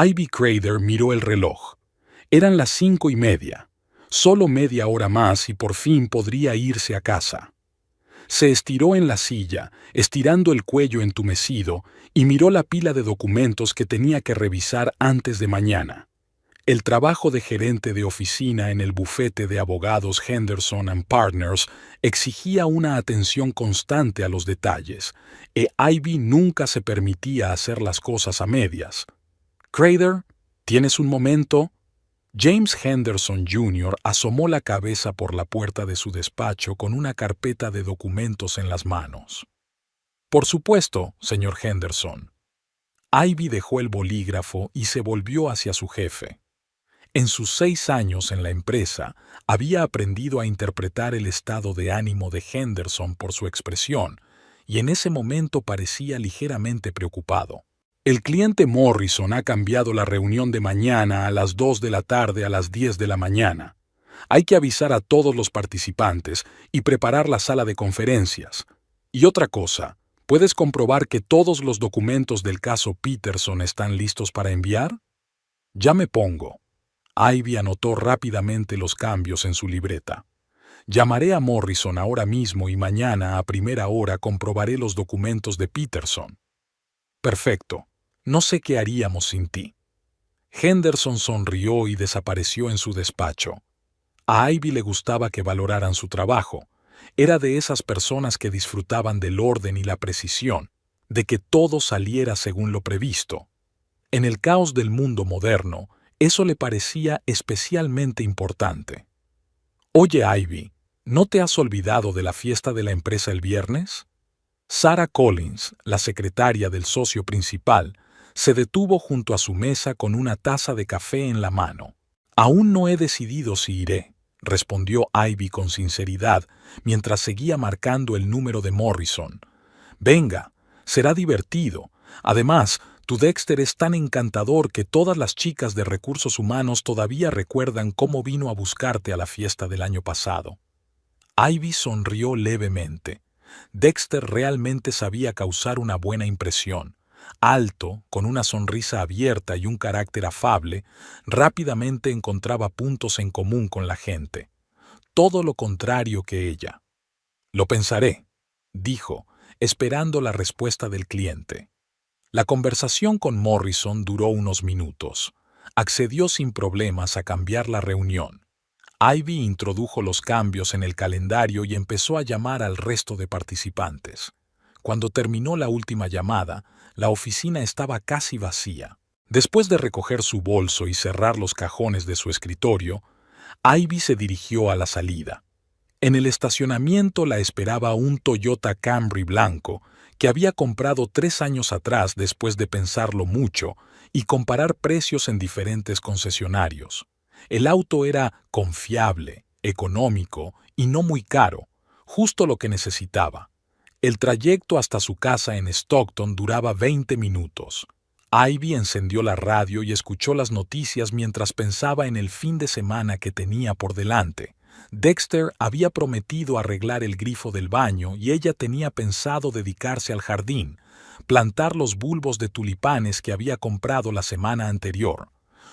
Ivy Crader miró el reloj. Eran las 5:30. Solo media hora más y por fin podría irse a casa. Se estiró en la silla, estirando el cuello entumecido, y miró la pila de documentos que tenía que revisar antes de mañana. El trabajo de gerente de oficina en el bufete de abogados Henderson Partners exigía una atención constante a los detalles, e Ivy nunca se permitía hacer las cosas a medias. «Crader, ¿tienes un momento?» James Henderson Jr. asomó la cabeza por la puerta de su despacho con una carpeta de documentos en las manos. «Por supuesto, señor Henderson». Ivy dejó el bolígrafo y se volvió hacia su jefe. En sus 6 años en la empresa, había aprendido a interpretar el estado de ánimo de Henderson por su expresión, y en ese momento parecía ligeramente preocupado. «El cliente Morrison ha cambiado la reunión de mañana a las 2 de la tarde a las 10 de la mañana. Hay que avisar a todos los participantes y preparar la sala de conferencias. Y otra cosa, ¿puedes comprobar que todos los documentos del caso Peterson están listos para enviar?» «Ya me pongo». Ivy anotó rápidamente los cambios en su libreta. «Llamaré a Morrison ahora mismo y mañana a primera hora comprobaré los documentos de Peterson». «Perfecto. No sé qué haríamos sin ti». Henderson sonrió y desapareció en su despacho. A Ivy le gustaba que valoraran su trabajo. Era de esas personas que disfrutaban del orden y la precisión, de que todo saliera según lo previsto. En el caos del mundo moderno, eso le parecía especialmente importante. «Oye, Ivy, ¿no te has olvidado de la fiesta de la empresa el viernes?» Sarah Collins, la secretaria del socio principal, se detuvo junto a su mesa con una taza de café en la mano. «Aún no he decidido si iré», respondió Ivy con sinceridad, mientras seguía marcando el número de Morrison. «Venga, será divertido. Además, tu Dexter es tan encantador que todas las chicas de recursos humanos todavía recuerdan cómo vino a buscarte a la fiesta del año pasado». Ivy sonrió levemente. Dexter realmente sabía causar una buena impresión. Alto, con una sonrisa abierta y un carácter afable, rápidamente encontraba puntos en común con la gente. Todo lo contrario que ella. «Lo pensaré», dijo, esperando la respuesta del cliente. La conversación con Morrison duró unos minutos. Accedió sin problemas a cambiar la reunión. Ivy introdujo los cambios en el calendario y empezó a llamar al resto de participantes. Cuando terminó la última llamada, la oficina estaba casi vacía. Después de recoger su bolso y cerrar los cajones de su escritorio, Ivy se dirigió a la salida. En el estacionamiento la esperaba un Toyota Camry blanco que había comprado 3 años atrás después de pensarlo mucho y comparar precios en diferentes concesionarios. El auto era confiable, económico y no muy caro, justo lo que necesitaba. El trayecto hasta su casa en Stockton duraba 20 minutos. Ivy encendió la radio y escuchó las noticias mientras pensaba en el fin de semana que tenía por delante. Dexter había prometido arreglar el grifo del baño y ella tenía pensado dedicarse al jardín, plantar los bulbos de tulipanes que había comprado la semana anterior.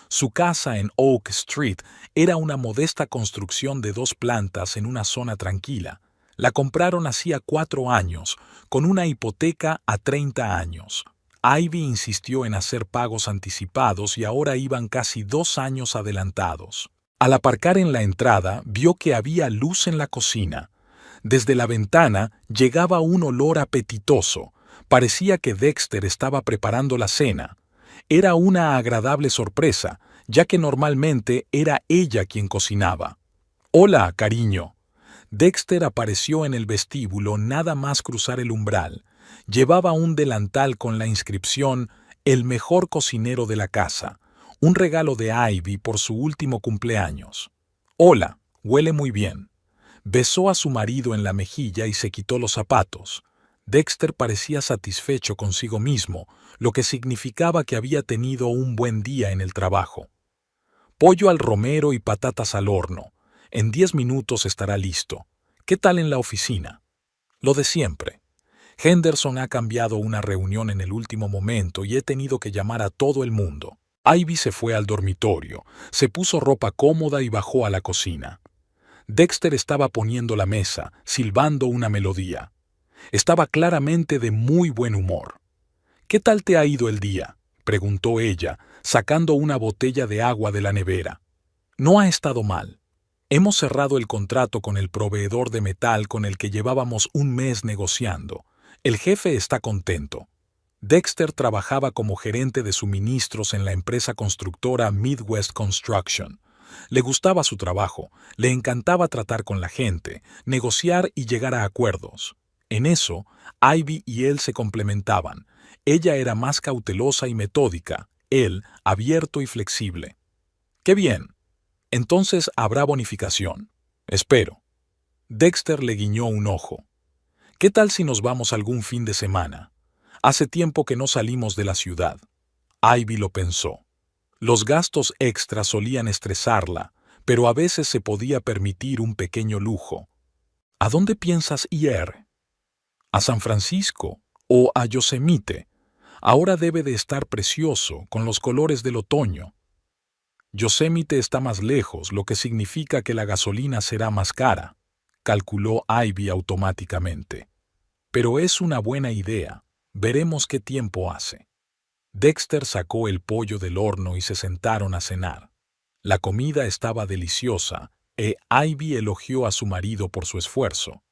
Su casa en Oak Street era una modesta construcción de 2 plantas en una zona tranquila. La compraron hacía 4 años, con una hipoteca a 30 años. Ivy insistió en hacer pagos anticipados y ahora iban casi 2 años adelantados. Al aparcar en la entrada, vio que había luz en la cocina. Desde la ventana llegaba un olor apetitoso. Parecía que Dexter estaba preparando la cena. Era una agradable sorpresa, ya que normalmente era ella quien cocinaba. «Hola, cariño». Dexter apareció en el vestíbulo nada más cruzar el umbral. Llevaba un delantal con la inscripción «El mejor cocinero de la casa», un regalo de Ivy por su último cumpleaños. «Hola, huele muy bien». Besó a su marido en la mejilla y se quitó los zapatos. Dexter parecía satisfecho consigo mismo, lo que significaba que había tenido un buen día en el trabajo. «Pollo al romero y patatas al horno. En 10 minutos estará listo. ¿Qué tal en la oficina?» «Lo de siempre. Henderson ha cambiado una reunión en el último momento y he tenido que llamar a todo el mundo». Ivy se fue al dormitorio, se puso ropa cómoda y bajó a la cocina. Dexter estaba poniendo la mesa, silbando una melodía. Estaba claramente de muy buen humor. «¿Qué tal te ha ido el día?», preguntó ella, sacando una botella de agua de la nevera. «No ha estado mal. Hemos cerrado el contrato con el proveedor de metal con el que llevábamos un mes negociando. El jefe está contento». Dexter trabajaba como gerente de suministros en la empresa constructora Midwest Construction. Le gustaba su trabajo, le encantaba tratar con la gente, negociar y llegar a acuerdos. En eso, Ivy y él se complementaban. Ella era más cautelosa y metódica, él abierto y flexible. «¡Qué bien! Entonces habrá bonificación. Espero». Dexter le guiñó un ojo. «¿Qué tal si nos vamos algún fin de semana? Hace tiempo que no salimos de la ciudad». Ivy lo pensó. Los gastos extras solían estresarla, pero a veces se podía permitir un pequeño lujo. «¿A dónde piensas ir?» «¿A San Francisco o a Yosemite? Ahora debe de estar precioso, con los colores del otoño». «Yosemite está más lejos, lo que significa que la gasolina será más cara», calculó Ivy automáticamente. «Pero es una buena idea. Veremos qué tiempo hace». Dexter sacó el pollo del horno y se sentaron a cenar. La comida estaba deliciosa e Ivy elogió a su marido por su esfuerzo.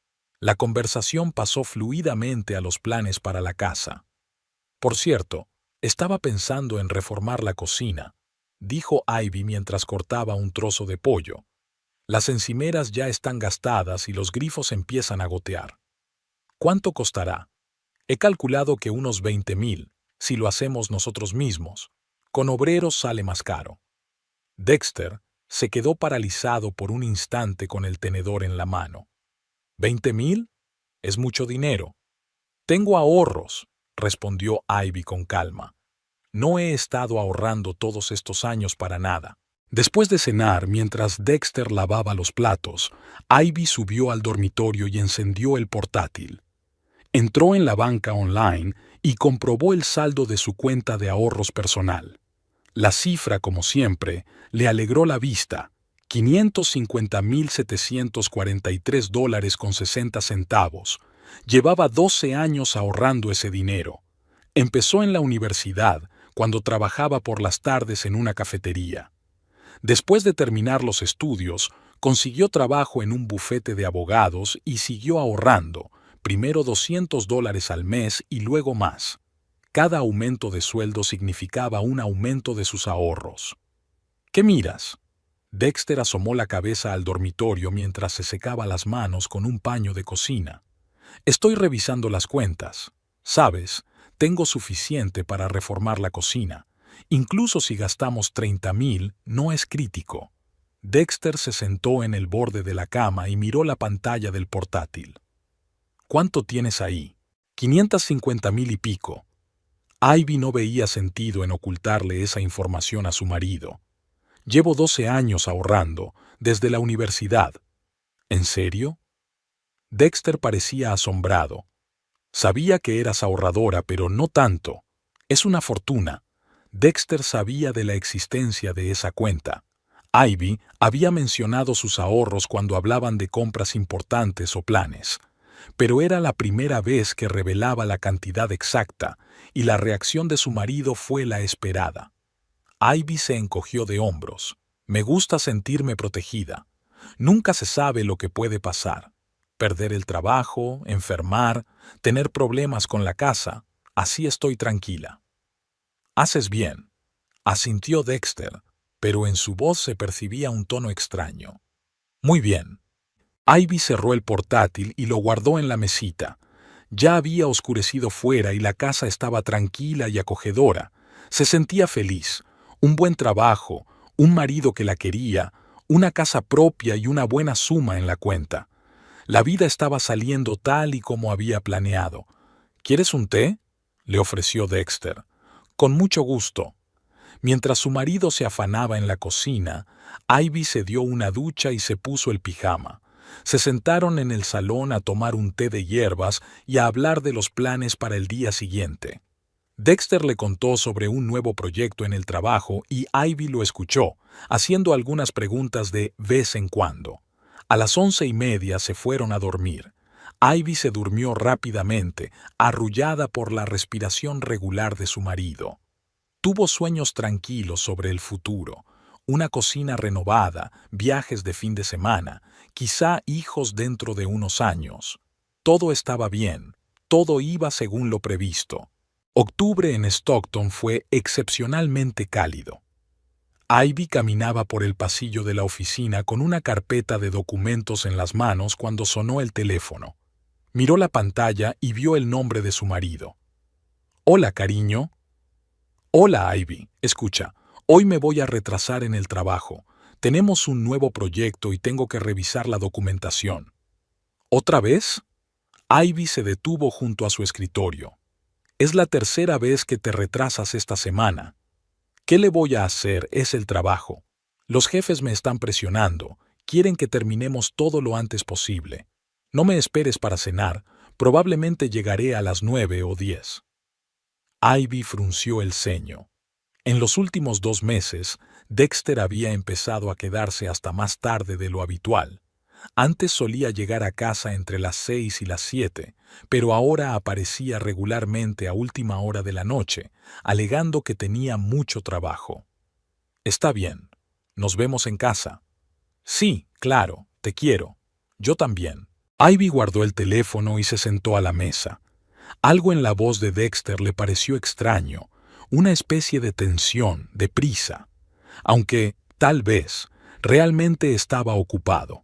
La conversación pasó fluidamente a los planes para la casa. «Por cierto, estaba pensando en reformar la cocina», dijo Ivy mientras cortaba un trozo de pollo. «Las encimeras ya están gastadas y los grifos empiezan a gotear». «¿Cuánto costará?» «He calculado que unos 20,000, si lo hacemos nosotros mismos. Con obreros sale más caro». Dexter se quedó paralizado por un instante con el tenedor en la mano. «¿20,000? Es mucho dinero». «Tengo ahorros», respondió Ivy con calma. «No he estado ahorrando todos estos años para nada». Después de cenar, mientras Dexter lavaba los platos, Ivy subió al dormitorio y encendió el portátil. Entró en la banca online y comprobó el saldo de su cuenta de ahorros personal. La cifra, como siempre, le alegró la vista: $550,743,60. Llevaba 12 años ahorrando ese dinero. Empezó en la universidad, cuando trabajaba por las tardes en una cafetería. Después de terminar los estudios, consiguió trabajo en un bufete de abogados y siguió ahorrando, primero $200 al mes y luego más. Cada aumento de sueldo significaba un aumento de sus ahorros. «¿Qué miras?» Dexter asomó la cabeza al dormitorio mientras se secaba las manos con un paño de cocina. «Estoy revisando las cuentas. Sabes, tengo suficiente para reformar la cocina. Incluso si gastamos 30,000, no es crítico». Dexter se sentó en el borde de la cama y miró la pantalla del portátil. «¿Cuánto tienes ahí?» 550,000 y pico. Ivy no veía sentido en ocultarle esa información a su marido. «Llevo 12 años ahorrando, desde la universidad». «¿En serio?» Dexter parecía asombrado. «Sabía que eras ahorradora, pero no tanto. Es una fortuna». Dexter sabía de la existencia de esa cuenta. Ivy había mencionado sus ahorros cuando hablaban de compras importantes o planes, pero era la primera vez que revelaba la cantidad exacta, y la reacción de su marido fue la esperada. Ivy se encogió de hombros. «Me gusta sentirme protegida. Nunca se sabe lo que puede pasar. Perder el trabajo, enfermar, tener problemas con la casa. Así estoy tranquila». «Haces bien», asintió Dexter, pero en su voz se percibía un tono extraño. «Muy bien». Ivy cerró el portátil y lo guardó en la mesita. Ya había oscurecido fuera y la casa estaba tranquila y acogedora. Se sentía feliz. Un buen trabajo, un marido que la quería, una casa propia y una buena suma en la cuenta. La vida estaba saliendo tal y como había planeado. «¿Quieres un té?», le ofreció Dexter. «Con mucho gusto». Mientras su marido se afanaba en la cocina, Ivy se dio una ducha y se puso el pijama. Se sentaron en el salón a tomar un té de hierbas y a hablar de los planes para el día siguiente. Dexter le contó sobre un nuevo proyecto en el trabajo y Ivy lo escuchó, haciendo algunas preguntas de vez en cuando. A las 11:30 se fueron a dormir. Ivy se durmió rápidamente, arrullada por la respiración regular de su marido. Tuvo sueños tranquilos sobre el futuro, una cocina renovada, viajes de fin de semana, quizá hijos dentro de unos años. Todo estaba bien, todo iba según lo previsto. Octubre en Stockton fue excepcionalmente cálido. Ivy caminaba por el pasillo de la oficina con una carpeta de documentos en las manos cuando sonó el teléfono. Miró la pantalla y vio el nombre de su marido. «Hola, cariño». «Hola, Ivy. Escucha, hoy me voy a retrasar en el trabajo. Tenemos un nuevo proyecto y tengo que revisar la documentación». «¿Otra vez?» Ivy se detuvo junto a su escritorio. «Es la tercera vez que te retrasas esta semana. ¿Qué le voy a hacer? Es el trabajo. Los jefes me están presionando. Quieren que terminemos todo lo antes posible. No me esperes para cenar. Probablemente llegaré a las 9 o 10». Ivy frunció el ceño. En los últimos 2 meses, Dexter había empezado a quedarse hasta más tarde de lo habitual. Antes solía llegar a casa entre las 6 y las 7, pero ahora aparecía regularmente a última hora de la noche, alegando que tenía mucho trabajo. «Está bien. Nos vemos en casa». «Sí, claro, te quiero. Yo también». Ivy guardó el teléfono y se sentó a la mesa. Algo en la voz de Dexter le pareció extraño, una especie de tensión, de prisa, aunque, tal vez, realmente estaba ocupado.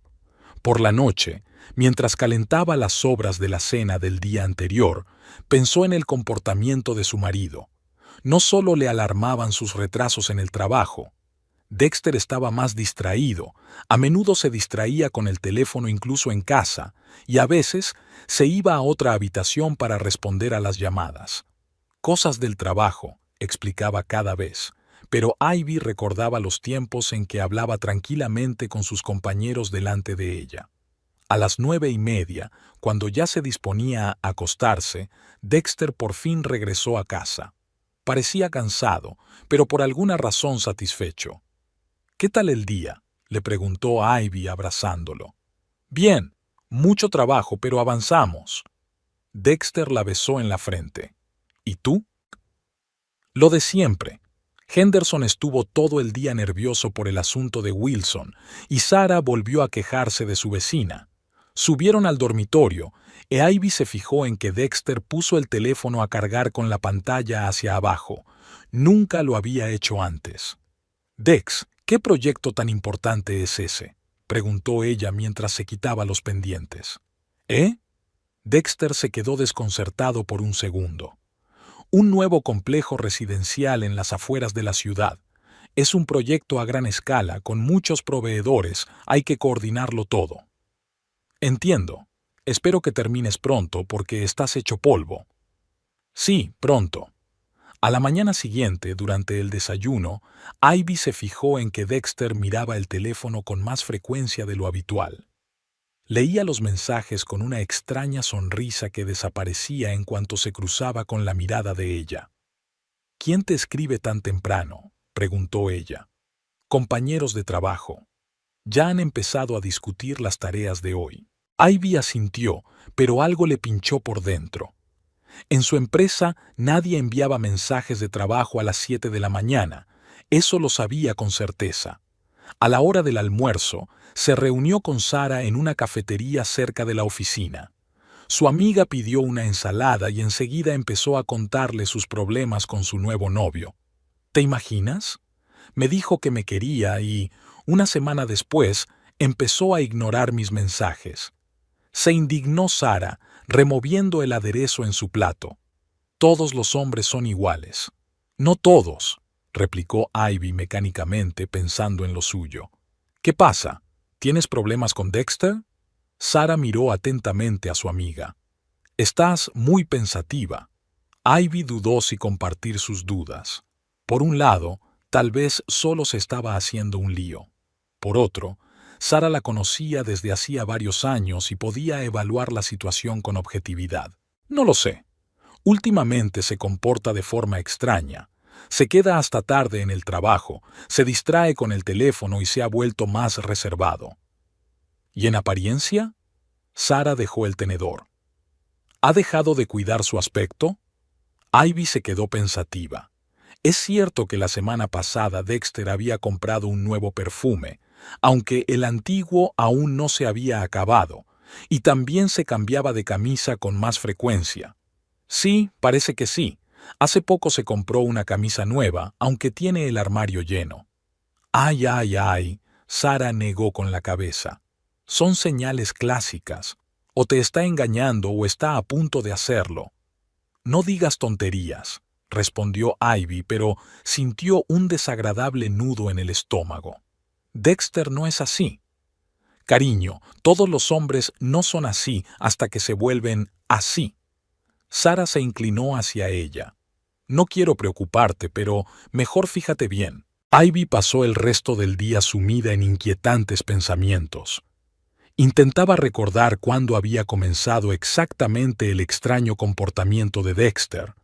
Por la noche, mientras calentaba las sobras de la cena del día anterior, pensó en el comportamiento de su marido. No solo le alarmaban sus retrasos en el trabajo. Dexter estaba más distraído, a menudo se distraía con el teléfono incluso en casa, y a veces se iba a otra habitación para responder a las llamadas. «Cosas del trabajo», explicaba cada vez, pero Ivy recordaba los tiempos en que hablaba tranquilamente con sus compañeros delante de ella. A las 9:30, cuando ya se disponía a acostarse, Dexter por fin regresó a casa. Parecía cansado, pero por alguna razón satisfecho. «¿Qué tal el día?», le preguntó Ivy abrazándolo. «Bien, mucho trabajo, pero avanzamos». Dexter la besó en la frente. «¿Y tú?» «Lo de siempre». Henderson estuvo todo el día nervioso por el asunto de Wilson, y Sarah volvió a quejarse de su vecina. Subieron al dormitorio, e Ivy se fijó en que Dexter puso el teléfono a cargar con la pantalla hacia abajo. Nunca lo había hecho antes. «Dex, ¿qué proyecto tan importante es ese?», preguntó ella mientras se quitaba los pendientes. «¿Eh?» Dexter se quedó desconcertado por un segundo. «Un nuevo complejo residencial en las afueras de la ciudad. Es un proyecto a gran escala, con muchos proveedores, hay que coordinarlo todo». «Entiendo. Espero que termines pronto porque estás hecho polvo». «Sí, pronto». A la mañana siguiente, durante el desayuno, Ivy se fijó en que Dexter miraba el teléfono con más frecuencia de lo habitual. Leía los mensajes con una extraña sonrisa que desaparecía en cuanto se cruzaba con la mirada de ella. «¿Quién te escribe tan temprano?», preguntó ella. «Compañeros de trabajo. Ya han empezado a discutir las tareas de hoy». Ivy asintió, pero algo le pinchó por dentro. En su empresa nadie enviaba mensajes de trabajo a las 7 de la mañana, eso lo sabía con certeza. A la hora del almuerzo, se reunió con Sarah en una cafetería cerca de la oficina. Su amiga pidió una ensalada y enseguida empezó a contarle sus problemas con su nuevo novio. «¿Te imaginas? Me dijo que me quería y, una semana después, empezó a ignorar mis mensajes». Se indignó Sarah, removiendo el aderezo en su plato. «Todos los hombres son iguales». «No todos», replicó Ivy mecánicamente pensando en lo suyo. «¿Qué pasa? ¿Tienes problemas con Dexter?». Sarah miró atentamente a su amiga. «Estás muy pensativa». Ivy dudó si compartir sus dudas. Por un lado, tal vez solo se estaba haciendo un lío. Por otro, Sarah la conocía desde hacía varios años y podía evaluar la situación con objetividad. «No lo sé. Últimamente se comporta de forma extraña. Se queda hasta tarde en el trabajo, se distrae con el teléfono y se ha vuelto más reservado. ¿Y en apariencia? Sara dejó el tenedor. ¿Ha dejado de cuidar su aspecto? Ivy se quedó pensativa. Es cierto que la semana pasada Dexter había comprado un nuevo perfume, aunque el antiguo aún no se había acabado, y también se cambiaba de camisa con más frecuencia. Sí, parece que sí. Hace poco se compró una camisa nueva, aunque tiene el armario lleno. Ay, ay, ay, Sara negó con la cabeza. Son señales clásicas. O te está engañando o está a punto de hacerlo. No digas tonterías, respondió Ivy, pero sintió un desagradable nudo en el estómago. Dexter no es así. Cariño, todos los hombres no son así hasta que se vuelven así. Sara se inclinó hacia ella. No quiero preocuparte, pero mejor fíjate bien. Ivy pasó el resto del día sumida en inquietantes pensamientos. Intentaba recordar cuándo había comenzado exactamente el extraño comportamiento de Dexter.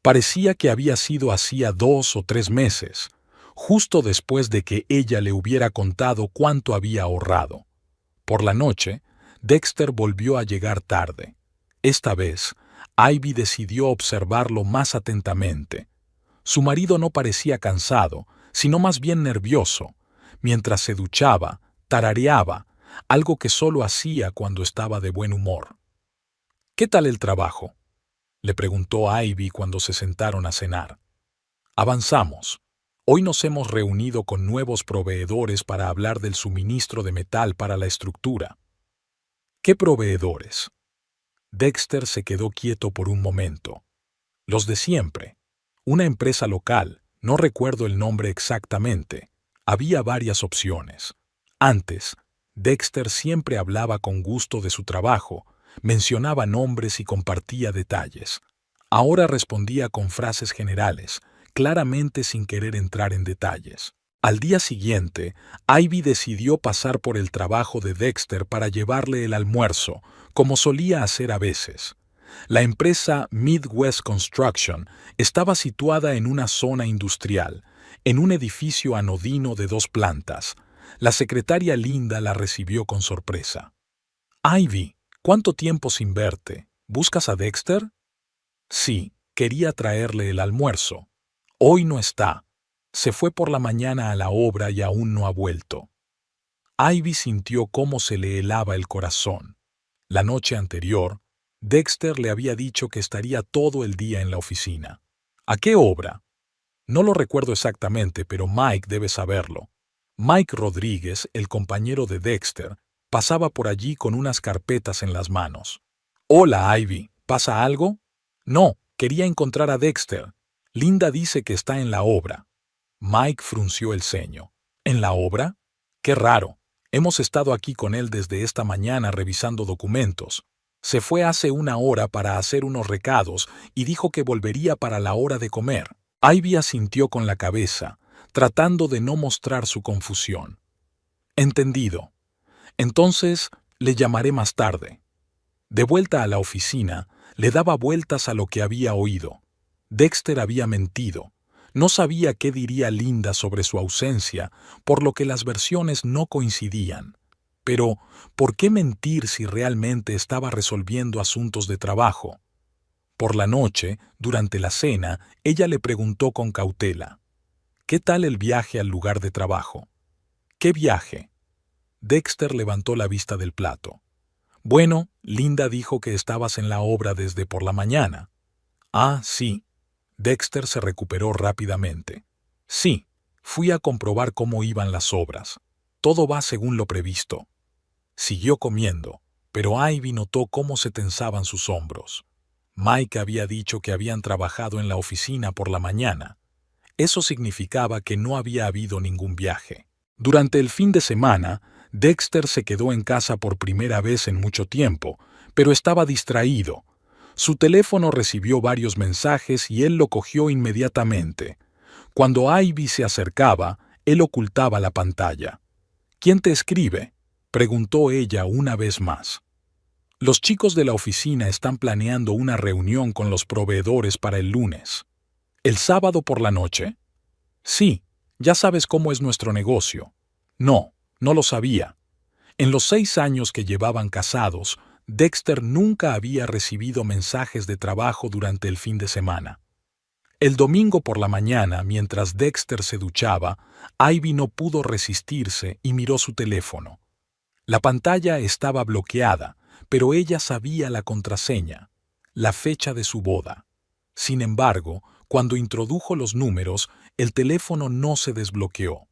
Parecía que había sido hacía 2 o 3 meses, justo después de que ella le hubiera contado cuánto había ahorrado. Por la noche, Dexter volvió a llegar tarde. Esta vez, Ivy decidió observarlo más atentamente. Su marido no parecía cansado, sino más bien nervioso. Mientras se duchaba, tarareaba, algo que solo hacía cuando estaba de buen humor. ¿Qué tal el trabajo?, le preguntó Ivy cuando se sentaron a cenar. Avanzamos. Hoy nos hemos reunido con nuevos proveedores para hablar del suministro de metal para la estructura. ¿Qué proveedores? Dexter se quedó quieto por un momento. Los de siempre. Una empresa local, no recuerdo el nombre exactamente. Había varias opciones. Antes, Dexter siempre hablaba con gusto de su trabajo, mencionaba nombres y compartía detalles. Ahora respondía con frases generales, claramente sin querer entrar en detalles. Al día siguiente, Ivy decidió pasar por el trabajo de Dexter para llevarle el almuerzo, como solía hacer a veces. La empresa Midwest Construction estaba situada en una zona industrial, en un edificio anodino de 2 plantas. La secretaria Linda la recibió con sorpresa. «Ivy, ¿cuánto tiempo sin verte? ¿Buscas a Dexter?» «Sí, quería traerle el almuerzo. Hoy no está. Se fue por la mañana a la obra y aún no ha vuelto». Ivy sintió cómo se le helaba el corazón. La noche anterior, Dexter le había dicho que estaría todo el día en la oficina. ¿A qué obra? No lo recuerdo exactamente, pero Mike debe saberlo. Mike Rodríguez, el compañero de Dexter, pasaba por allí con unas carpetas en las manos. «Hola, Ivy, ¿pasa algo?» «No, quería encontrar a Dexter. Linda dice que está en la obra». Mike frunció el ceño. «¿En la obra? Qué raro. Hemos estado aquí con él desde esta mañana revisando documentos. Se fue hace 1 hora para hacer unos recados y dijo que volvería para la hora de comer». Ivy asintió con la cabeza, tratando de no mostrar su confusión. «Entendido. Entonces, le llamaré más tarde». De vuelta a la oficina, le daba vueltas a lo que había oído. Dexter había mentido. No sabía qué diría Linda sobre su ausencia, por lo que las versiones no coincidían. Pero, ¿por qué mentir si realmente estaba resolviendo asuntos de trabajo? Por la noche, durante la cena, ella le preguntó con cautela: «¿Qué tal el viaje al lugar de trabajo?» «¿Qué viaje?» Dexter levantó la vista del plato. «Bueno, Linda dijo que estabas en la obra desde por la mañana». «Ah, sí». Dexter se recuperó rápidamente. «Sí, fui a comprobar cómo iban las obras. Todo va según lo previsto». Siguió comiendo, pero Ivy notó cómo se tensaban sus hombros. Mike había dicho que habían trabajado en la oficina por la mañana. Eso significaba que no había habido ningún viaje. Durante el fin de semana, Dexter se quedó en casa por primera vez en mucho tiempo, pero estaba distraído. Su teléfono recibió varios mensajes y él lo cogió inmediatamente. Cuando Ivy se acercaba, él ocultaba la pantalla. «¿Quién te escribe?», preguntó ella una vez más. Los chicos de la oficina están planeando una reunión con los proveedores para el lunes. ¿El sábado por la noche? Sí, ya sabes cómo es nuestro negocio. No, no lo sabía. En los 6 años que llevaban casados, Dexter nunca había recibido mensajes de trabajo durante el fin de semana. El domingo por la mañana, mientras Dexter se duchaba, Ivy no pudo resistirse y miró su teléfono. La pantalla estaba bloqueada, pero ella sabía la contraseña, la fecha de su boda. Sin embargo, cuando introdujo los números, el teléfono no se desbloqueó.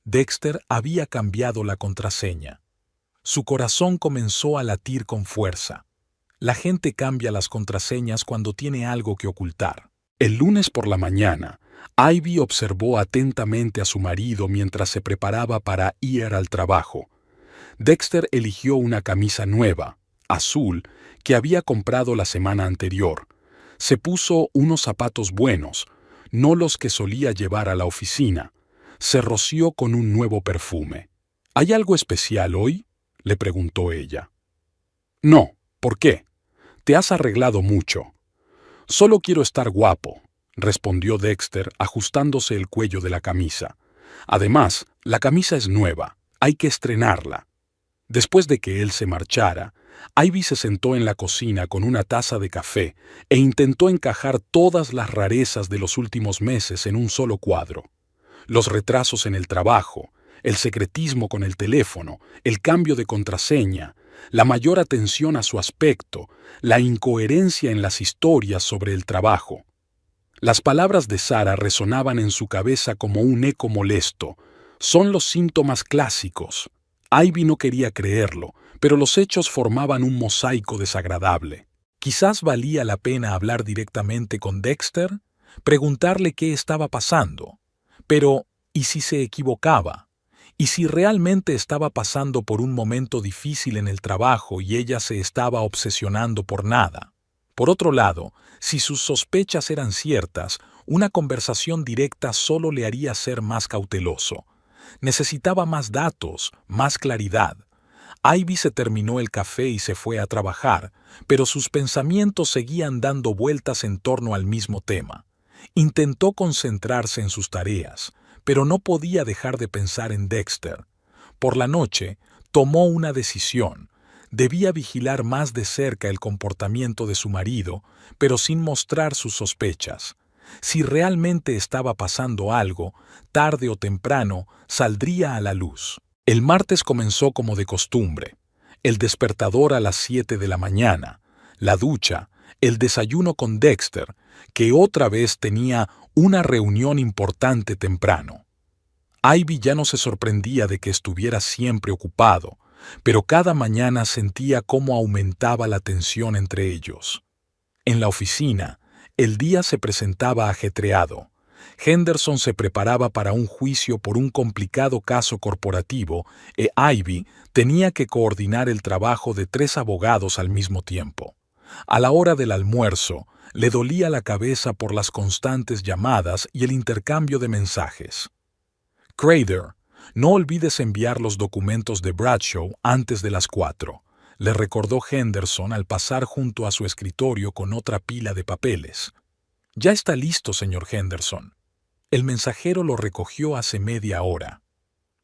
Dexter había cambiado la contraseña. Su corazón comenzó a latir con fuerza. La gente cambia las contraseñas cuando tiene algo que ocultar. El lunes por la mañana, Ivy observó atentamente a su marido mientras se preparaba para ir al trabajo. Dexter eligió una camisa nueva, azul, que había comprado la semana anterior. Se puso unos zapatos buenos, no los que solía llevar a la oficina. Se roció con un nuevo perfume. ¿Hay algo especial hoy?, le preguntó ella. No, ¿por qué? Te has arreglado mucho. Solo quiero estar guapo, respondió Dexter ajustándose el cuello de la camisa. Además, la camisa es nueva, hay que estrenarla. Después de que él se marchara, Ivy se sentó en la cocina con una taza de café e intentó encajar todas las rarezas de los últimos meses en un solo cuadro. Los retrasos en el trabajo, el secretismo con el teléfono, el cambio de contraseña, la mayor atención a su aspecto, la incoherencia en las historias sobre el trabajo. Las palabras de Sarah resonaban en su cabeza como un eco molesto. Son los síntomas clásicos. Ivy no quería creerlo, pero los hechos formaban un mosaico desagradable. Quizás valía la pena hablar directamente con Dexter, preguntarle qué estaba pasando. Pero, ¿y si se equivocaba? ¿Y si realmente estaba pasando por un momento difícil en el trabajo y ella se estaba obsesionando por nada? Por otro lado, si sus sospechas eran ciertas, una conversación directa solo le haría ser más cauteloso. Necesitaba más datos, más claridad. Ivy se terminó el café y se fue a trabajar, pero sus pensamientos seguían dando vueltas en torno al mismo tema. Intentó concentrarse en sus tareas, pero no podía dejar de pensar en Dexter. Por la noche, tomó una decisión. Debía vigilar más de cerca el comportamiento de su marido, pero sin mostrar sus sospechas. Si realmente estaba pasando algo, tarde o temprano saldría a la luz. El martes comenzó como de costumbre. El despertador a las 7 de la mañana, la ducha, el desayuno con Dexter, que otra vez tenía una reunión importante temprano. Ivy ya no se sorprendía de que estuviera siempre ocupado, pero cada mañana sentía cómo aumentaba la tensión entre ellos. En la oficina, el día se presentaba ajetreado. Henderson se preparaba para un juicio por un complicado caso corporativo e Ivy tenía que coordinar el trabajo de 3 abogados al mismo tiempo. A la hora del almuerzo, le dolía la cabeza por las constantes llamadas y el intercambio de mensajes. Crader, no olvides enviar los documentos de Bradshaw antes de las 4, le recordó Henderson al pasar junto a su escritorio con otra pila de papeles. Ya está listo, señor Henderson. El mensajero lo recogió hace media hora.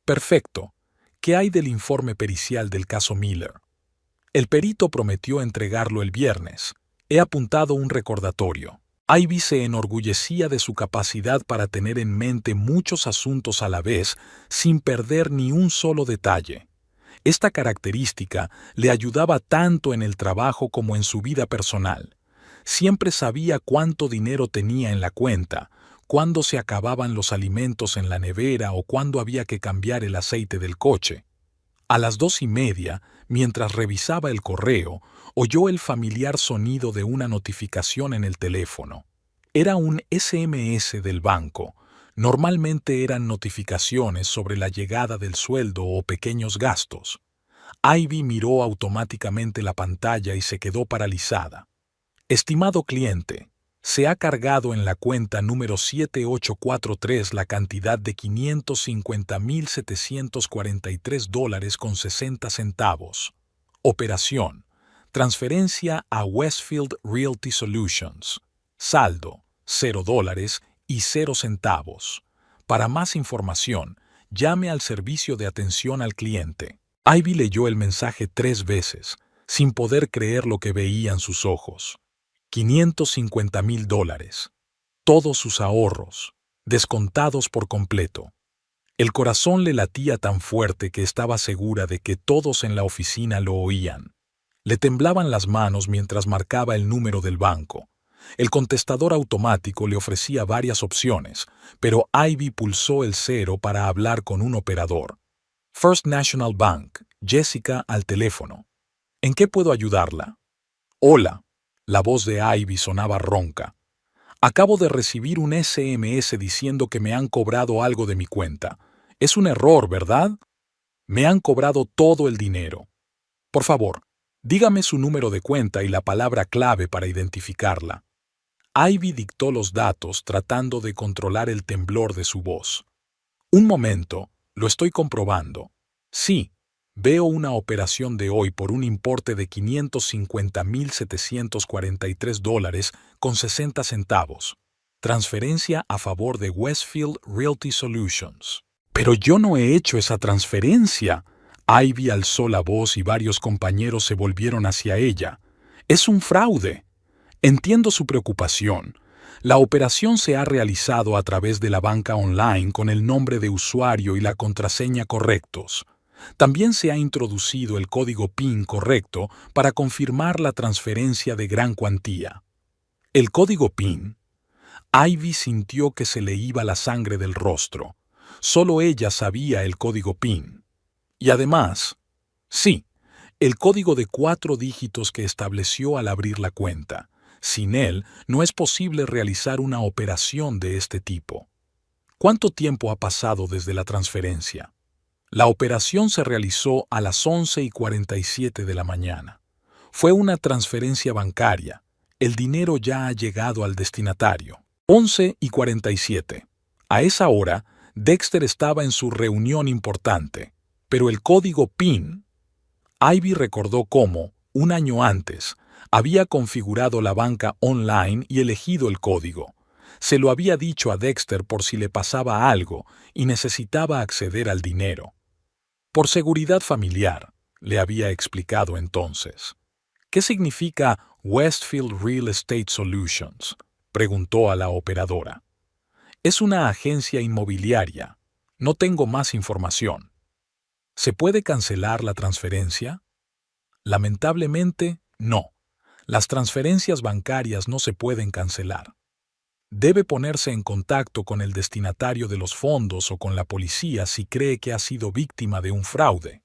Perfecto. ¿Qué hay del informe pericial del caso Miller? El perito prometió entregarlo el viernes. He apuntado un recordatorio. Ivy se enorgullecía de su capacidad para tener en mente muchos asuntos a la vez sin perder ni un solo detalle. Esta característica le ayudaba tanto en el trabajo como en su vida personal. Siempre sabía cuánto dinero tenía en la cuenta, cuándo se acababan los alimentos en la nevera o cuándo había que cambiar el aceite del coche. A las 2:30, mientras revisaba el correo, oyó el familiar sonido de una notificación en el teléfono. Era un SMS del banco. Normalmente eran notificaciones sobre la llegada del sueldo o pequeños gastos. Ivy miró automáticamente la pantalla y se quedó paralizada. Estimado cliente, se ha cargado en la cuenta número 7843 la cantidad de $550,743.60. Operación. Transferencia a Westfield Realty Solutions. Saldo, $0 y 0 centavos. Para más información, llame al servicio de atención al cliente. Ivy leyó el mensaje 3 veces, sin poder creer lo que veían sus ojos. $550,000. Todos sus ahorros, descontados por completo. El corazón le latía tan fuerte que estaba segura de que todos en la oficina lo oían. Le temblaban las manos mientras marcaba el número del banco. El contestador automático le ofrecía varias opciones, pero Ivy pulsó el 0 para hablar con un operador. First National Bank, Jessica al teléfono. ¿En qué puedo ayudarla? Hola. La voz de Ivy sonaba ronca. Acabo de recibir un SMS diciendo que me han cobrado algo de mi cuenta. Es un error, ¿verdad? Me han cobrado todo el dinero. Por favor, dígame su número de cuenta y la palabra clave para identificarla. Ivy dictó los datos tratando de controlar el temblor de su voz. Un momento, lo estoy comprobando. Sí, veo una operación de hoy por un importe de $550,743,60. Transferencia a favor de Westfield Realty Solutions. Pero yo no he hecho esa transferencia. Ivy alzó la voz y varios compañeros se volvieron hacia ella. Es un fraude. Entiendo su preocupación. La operación se ha realizado a través de la banca online con el nombre de usuario y la contraseña correctos. También se ha introducido el código PIN correcto para confirmar la transferencia de gran cuantía. El código PIN. Ivy sintió que se le iba la sangre del rostro. Solo ella sabía el código PIN. Y además, sí, el código de 4 dígitos que estableció al abrir la cuenta. Sin él, no es posible realizar una operación de este tipo. ¿Cuánto tiempo ha pasado desde la transferencia? La operación se realizó a las 11:47 de la mañana. Fue una transferencia bancaria. El dinero ya ha llegado al destinatario. 11:47. A esa hora, Dexter estaba en su reunión importante, pero el código PIN. Ivy recordó cómo, un año antes, había configurado la banca online y elegido el código. Se lo había dicho a Dexter por si le pasaba algo y necesitaba acceder al dinero. Por seguridad familiar, le había explicado entonces. ¿Qué significa Westfield Real Estate Solutions?, preguntó a la operadora. Es una agencia inmobiliaria. No tengo más información. ¿Se puede cancelar la transferencia? Lamentablemente, no. Las transferencias bancarias no se pueden cancelar. Debe ponerse en contacto con el destinatario de los fondos o con la policía si cree que ha sido víctima de un fraude.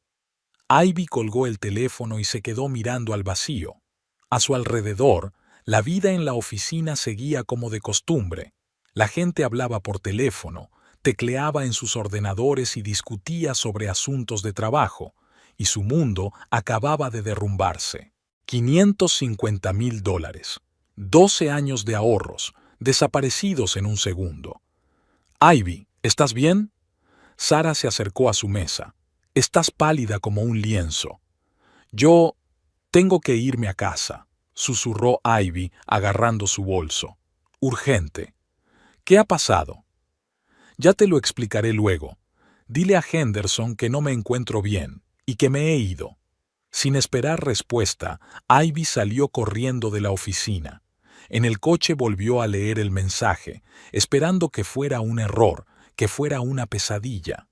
Ivy colgó el teléfono y se quedó mirando al vacío. A su alrededor, la vida en la oficina seguía como de costumbre. La gente hablaba por teléfono, tecleaba en sus ordenadores y discutía sobre asuntos de trabajo, y su mundo acababa de derrumbarse. $550,000. 12 años de ahorros, desaparecidos en un segundo. Ivy, ¿estás bien? Sara se acercó a su mesa. Estás pálida como un lienzo. Yo tengo que irme a casa, susurró Ivy agarrando su bolso. Urgente. ¿Qué ha pasado? Ya te lo explicaré luego. Dile a Henderson que no me encuentro bien y que me he ido. Sin esperar respuesta, Ivy salió corriendo de la oficina. En el coche volvió a leer el mensaje, esperando que fuera un error, que fuera una pesadilla.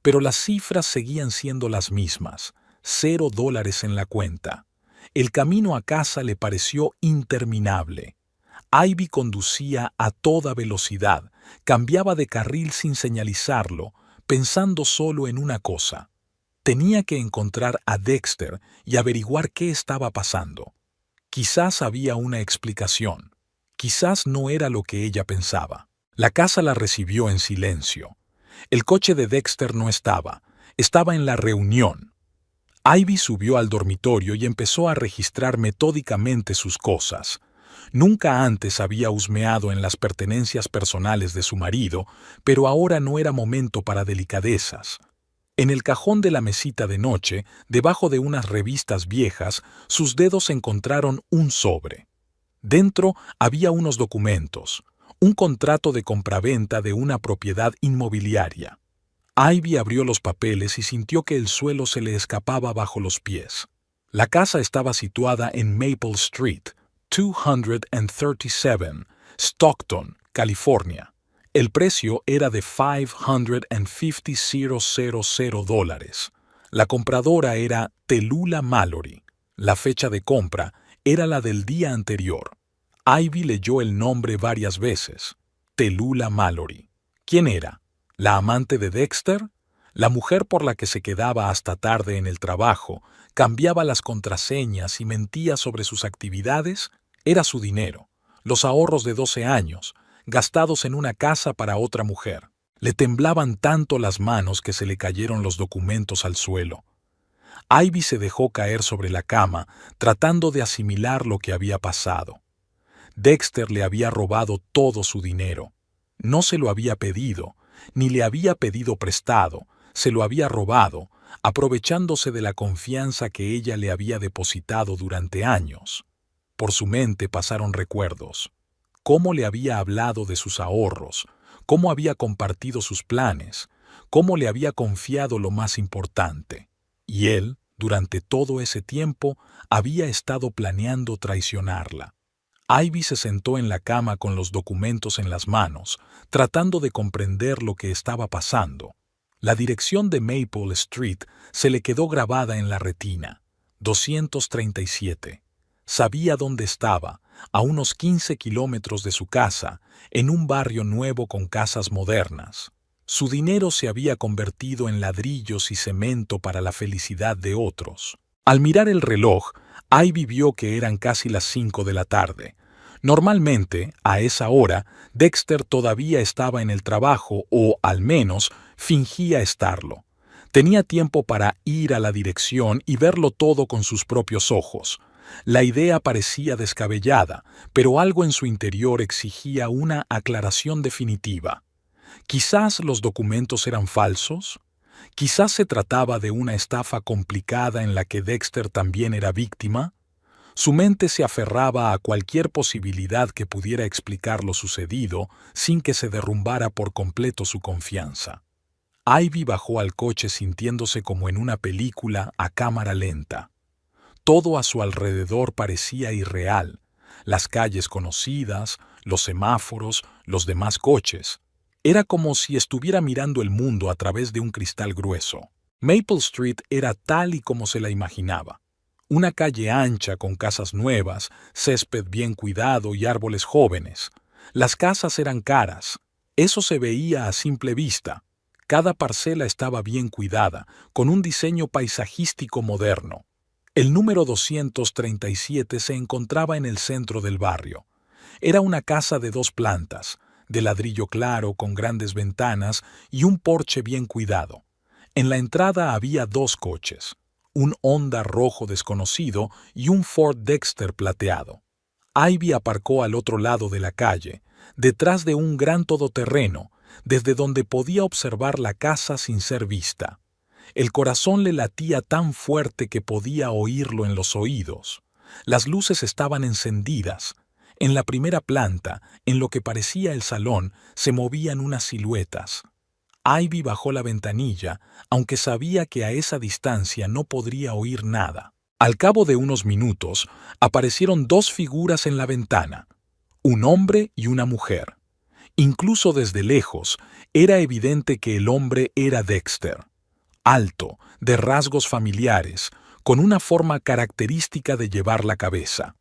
Pero las cifras seguían siendo las mismas, $0 en la cuenta. El camino a casa le pareció interminable. Ivy conducía a toda velocidad, cambiaba de carril sin señalizarlo, pensando solo en una cosa. Tenía que encontrar a Dexter y averiguar qué estaba pasando. Quizás había una explicación. Quizás no era lo que ella pensaba. La casa la recibió en silencio. El coche de Dexter no estaba. Estaba en la reunión. Ivy subió al dormitorio y empezó a registrar metódicamente sus cosas. Nunca antes había husmeado en las pertenencias personales de su marido, pero ahora no era momento para delicadezas. En el cajón de la mesita de noche, debajo de unas revistas viejas, sus dedos encontraron un sobre. Dentro había unos documentos, un contrato de compraventa de una propiedad inmobiliaria. Ivy abrió los papeles y sintió que el suelo se le escapaba bajo los pies. La casa estaba situada en Maple Street, 237, Stockton, California. El precio era de $550,000. La compradora era Tallulah Mallory. La fecha de compra era la del día anterior. Ivy leyó el nombre varias veces. Tallulah Mallory. ¿Quién era? ¿La amante de Dexter? La mujer por la que se quedaba hasta tarde en el trabajo, cambiaba las contraseñas y mentía sobre sus actividades. Era su dinero, los ahorros de 12 años, gastados en una casa para otra mujer. Le temblaban tanto las manos que se le cayeron los documentos al suelo. Ivy se dejó caer sobre la cama, tratando de asimilar lo que había pasado. Dexter le había robado todo su dinero. No se lo había pedido, ni le había pedido prestado, se lo había robado, aprovechándose de la confianza que ella le había depositado durante años. Por su mente pasaron recuerdos. Cómo le había hablado de sus ahorros, cómo había compartido sus planes, cómo le había confiado lo más importante. Y él, durante todo ese tiempo, había estado planeando traicionarla. Ivy se sentó en la cama con los documentos en las manos, tratando de comprender lo que estaba pasando. La dirección de Maple Street se le quedó grabada en la retina. 237. Sabía dónde estaba, a unos 15 kilómetros de su casa, en un barrio nuevo con casas modernas. Su dinero se había convertido en ladrillos y cemento para la felicidad de otros. Al mirar el reloj, Ivy vio que eran casi las 5 de la tarde. Normalmente, a esa hora, Dexter todavía estaba en el trabajo o, al menos, fingía estarlo. Tenía tiempo para ir a la dirección y verlo todo con sus propios ojos. La idea parecía descabellada, pero algo en su interior exigía una aclaración definitiva. Quizás los documentos eran falsos. Quizás se trataba de una estafa complicada en la que Dexter también era víctima. Su mente se aferraba a cualquier posibilidad que pudiera explicar lo sucedido sin que se derrumbara por completo su confianza. Ivy bajó al coche sintiéndose como en una película a cámara lenta. Todo a su alrededor parecía irreal. Las calles conocidas, los semáforos, los demás coches. Era como si estuviera mirando el mundo a través de un cristal grueso. Maple Street era tal y como se la imaginaba. Una calle ancha con casas nuevas, césped bien cuidado y árboles jóvenes. Las casas eran caras. Eso se veía a simple vista. Cada parcela estaba bien cuidada, con un diseño paisajístico moderno. El número 237 se encontraba en el centro del barrio. Era una casa de 2 plantas, de ladrillo claro con grandes ventanas y un porche bien cuidado. En la entrada había 2 coches, un Honda rojo desconocido y un Ford Dexter plateado. Ivy aparcó al otro lado de la calle, detrás de un gran todoterreno, desde donde podía observar la casa sin ser vista. El corazón le latía tan fuerte que podía oírlo en los oídos. Las luces estaban encendidas. En la primera planta, en lo que parecía el salón, se movían unas siluetas. Ivy bajó la ventanilla, aunque sabía que a esa distancia no podría oír nada. Al cabo de unos minutos, aparecieron 2 figuras en la ventana, un hombre y una mujer. Incluso desde lejos, era evidente que el hombre era Dexter. Alto, de rasgos familiares, con una forma característica de llevar la cabeza.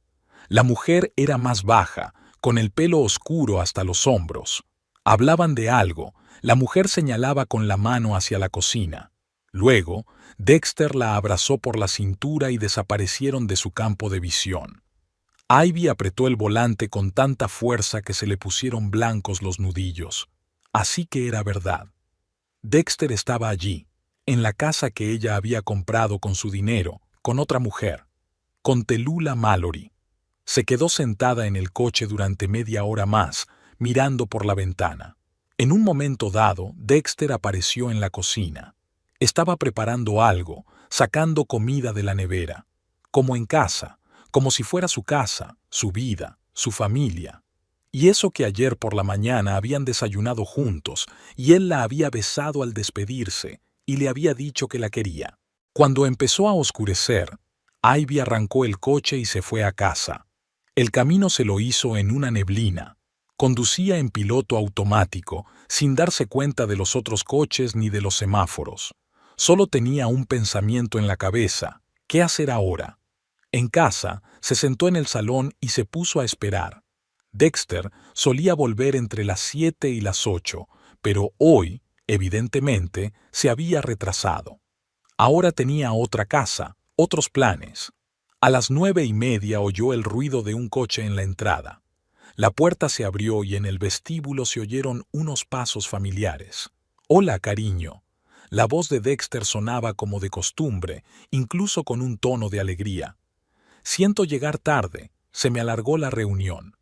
La mujer era más baja, con el pelo oscuro hasta los hombros. Hablaban de algo. La mujer señalaba con la mano hacia la cocina. Luego, Dexter la abrazó por la cintura y desaparecieron de su campo de visión. Ivy apretó el volante con tanta fuerza que se le pusieron blancos los nudillos. Así que era verdad. Dexter estaba allí, en la casa que ella había comprado con su dinero, con otra mujer, con Tallulah Mallory. Se quedó sentada en el coche durante media hora más, mirando por la ventana. En un momento dado, Dexter apareció en la cocina. Estaba preparando algo, sacando comida de la nevera, como en casa, como si fuera su casa, su vida, su familia. Y eso que ayer por la mañana habían desayunado juntos, y él la había besado al despedirse, y le había dicho que la quería. Cuando empezó a oscurecer, Ivy arrancó el coche y se fue a casa. El camino se lo hizo en una neblina. Conducía en piloto automático, sin darse cuenta de los otros coches ni de los semáforos. Solo tenía un pensamiento en la cabeza: ¿qué hacer ahora? En casa, se sentó en el salón y se puso a esperar. Dexter solía volver entre las 7 y las 8, pero hoy, evidentemente, se había retrasado. Ahora tenía otra casa, otros planes. A las 9:30 oyó el ruido de un coche en la entrada. La puerta se abrió y en el vestíbulo se oyeron unos pasos familiares. «Hola, cariño». La voz de Dexter sonaba como de costumbre, incluso con un tono de alegría. «Siento llegar tarde, se me alargó la reunión».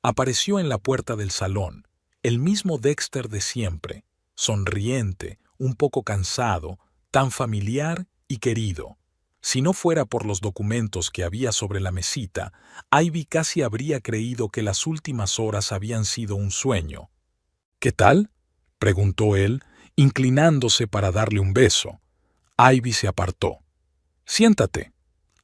Apareció en la puerta del salón, el mismo Dexter de siempre, sonriente, un poco cansado, tan familiar y querido. Si no fuera por los documentos que había sobre la mesita, Ivy casi habría creído que las últimas horas habían sido un sueño. «¿Qué tal?», preguntó él, inclinándose para darle un beso. Ivy se apartó. «Siéntate».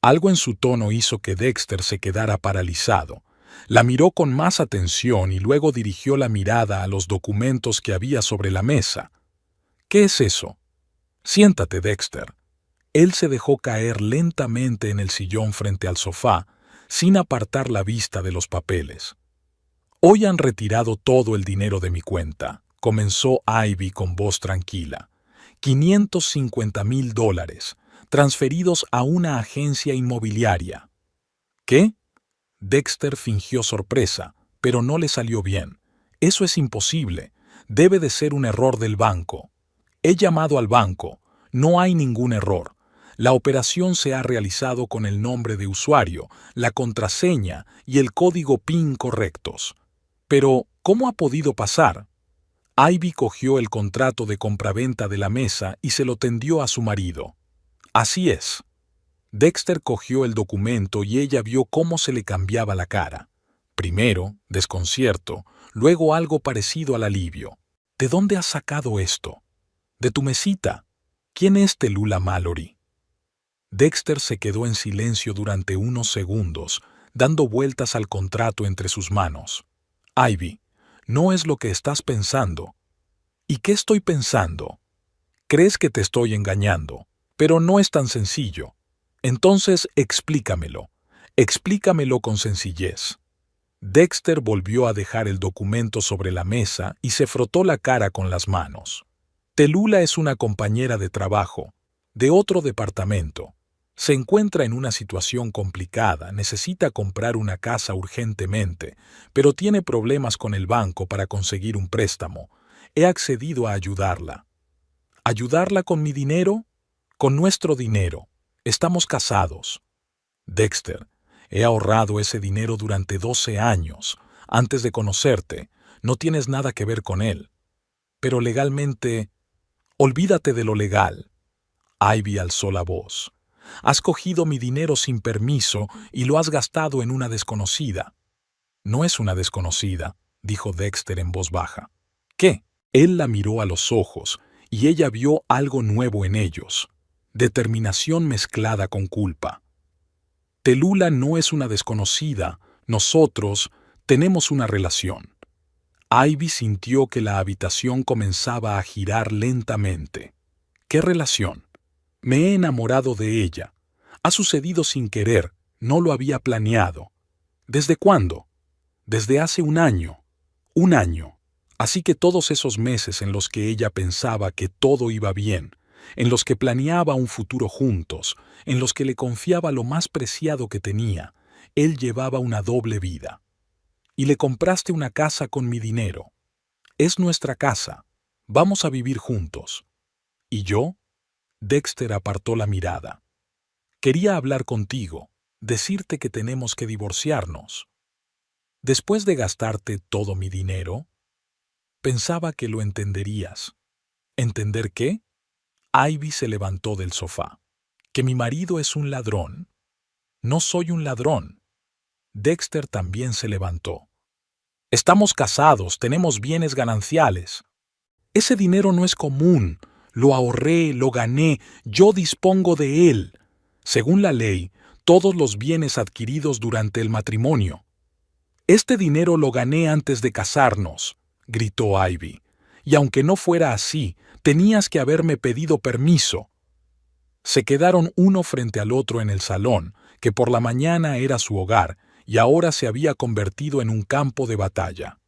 Algo en su tono hizo que Dexter se quedara paralizado. La miró con más atención y luego dirigió la mirada a los documentos que había sobre la mesa. «¿Qué es eso?». «Siéntate, Dexter». Él se dejó caer lentamente en el sillón frente al sofá, sin apartar la vista de los papeles. «Hoy han retirado todo el dinero de mi cuenta», comenzó Ivy con voz tranquila. $550,000, transferidos a una agencia inmobiliaria. «¿Qué?». Dexter fingió sorpresa, pero no le salió bien. «Eso es imposible. Debe de ser un error del banco». «He llamado al banco. No hay ningún error. La operación se ha realizado con el nombre de usuario, la contraseña y el código PIN correctos». «Pero, ¿cómo ha podido pasar?». Ivy cogió el contrato de compraventa de la mesa y se lo tendió a su marido. «Así es». Dexter cogió el documento y ella vio cómo se le cambiaba la cara. Primero, desconcierto, luego algo parecido al alivio. «¿De dónde has sacado esto?». «De tu mesita». «¿Quién es Tallulah Mallory?». Dexter se quedó en silencio durante unos segundos, dando vueltas al contrato entre sus manos. «Ivy, no es lo que estás pensando». «¿Y qué estoy pensando?». «Crees que te estoy engañando, pero no es tan sencillo. Entonces explícamelo. Explícamelo con sencillez». Dexter volvió a dejar el documento sobre la mesa y se frotó la cara con las manos. «Tallulah es una compañera de trabajo, de otro departamento. Se encuentra en una situación complicada, necesita comprar una casa urgentemente, pero tiene problemas con el banco para conseguir un préstamo. He accedido a ayudarla». «¿Ayudarla con mi dinero?». «Con nuestro dinero. Estamos casados». «Dexter, he ahorrado ese dinero durante 12 años. Antes de conocerte, no tienes nada que ver con él». «Pero legalmente...». «Olvídate de lo legal». Ivy alzó la voz. «Has cogido mi dinero sin permiso y lo has gastado en una desconocida». «No es una desconocida», dijo Dexter en voz baja. «¿Qué?». Él la miró a los ojos y ella vio algo nuevo en ellos. Determinación mezclada con culpa. «Tallulah no es una desconocida. Nosotros tenemos una relación». Ivy sintió que la habitación comenzaba a girar lentamente. «¿Qué relación?». «Me he enamorado de ella. Ha sucedido sin querer, no lo había planeado». «¿Desde cuándo?». «Desde hace un año». «Un año». Así que todos esos meses en los que ella pensaba que todo iba bien, en los que planeaba un futuro juntos, en los que le confiaba lo más preciado que tenía, él llevaba una doble vida. «Y le compraste una casa con mi dinero». «Es nuestra casa. Vamos a vivir juntos». «¿Y yo?». Dexter apartó la mirada. «Quería hablar contigo, decirte que tenemos que divorciarnos». «¿Después de gastarte todo mi dinero?». «Pensaba que lo entenderías». «¿Entender qué?». Ivy se levantó del sofá. ¿Que mi marido es un ladrón? No soy un ladrón. Dexter también se levantó. Estamos casados, tenemos bienes gananciales. Ese dinero no es común. Lo ahorré, lo gané, yo dispongo de él. Según la ley, todos los bienes adquiridos durante el matrimonio. Este dinero lo gané antes de casarnos, gritó Ivy. Y aunque no fuera así, tenías que haberme pedido permiso. Se quedaron uno frente al otro en el salón, que por la mañana era su hogar y ahora se había convertido en un campo de batalla.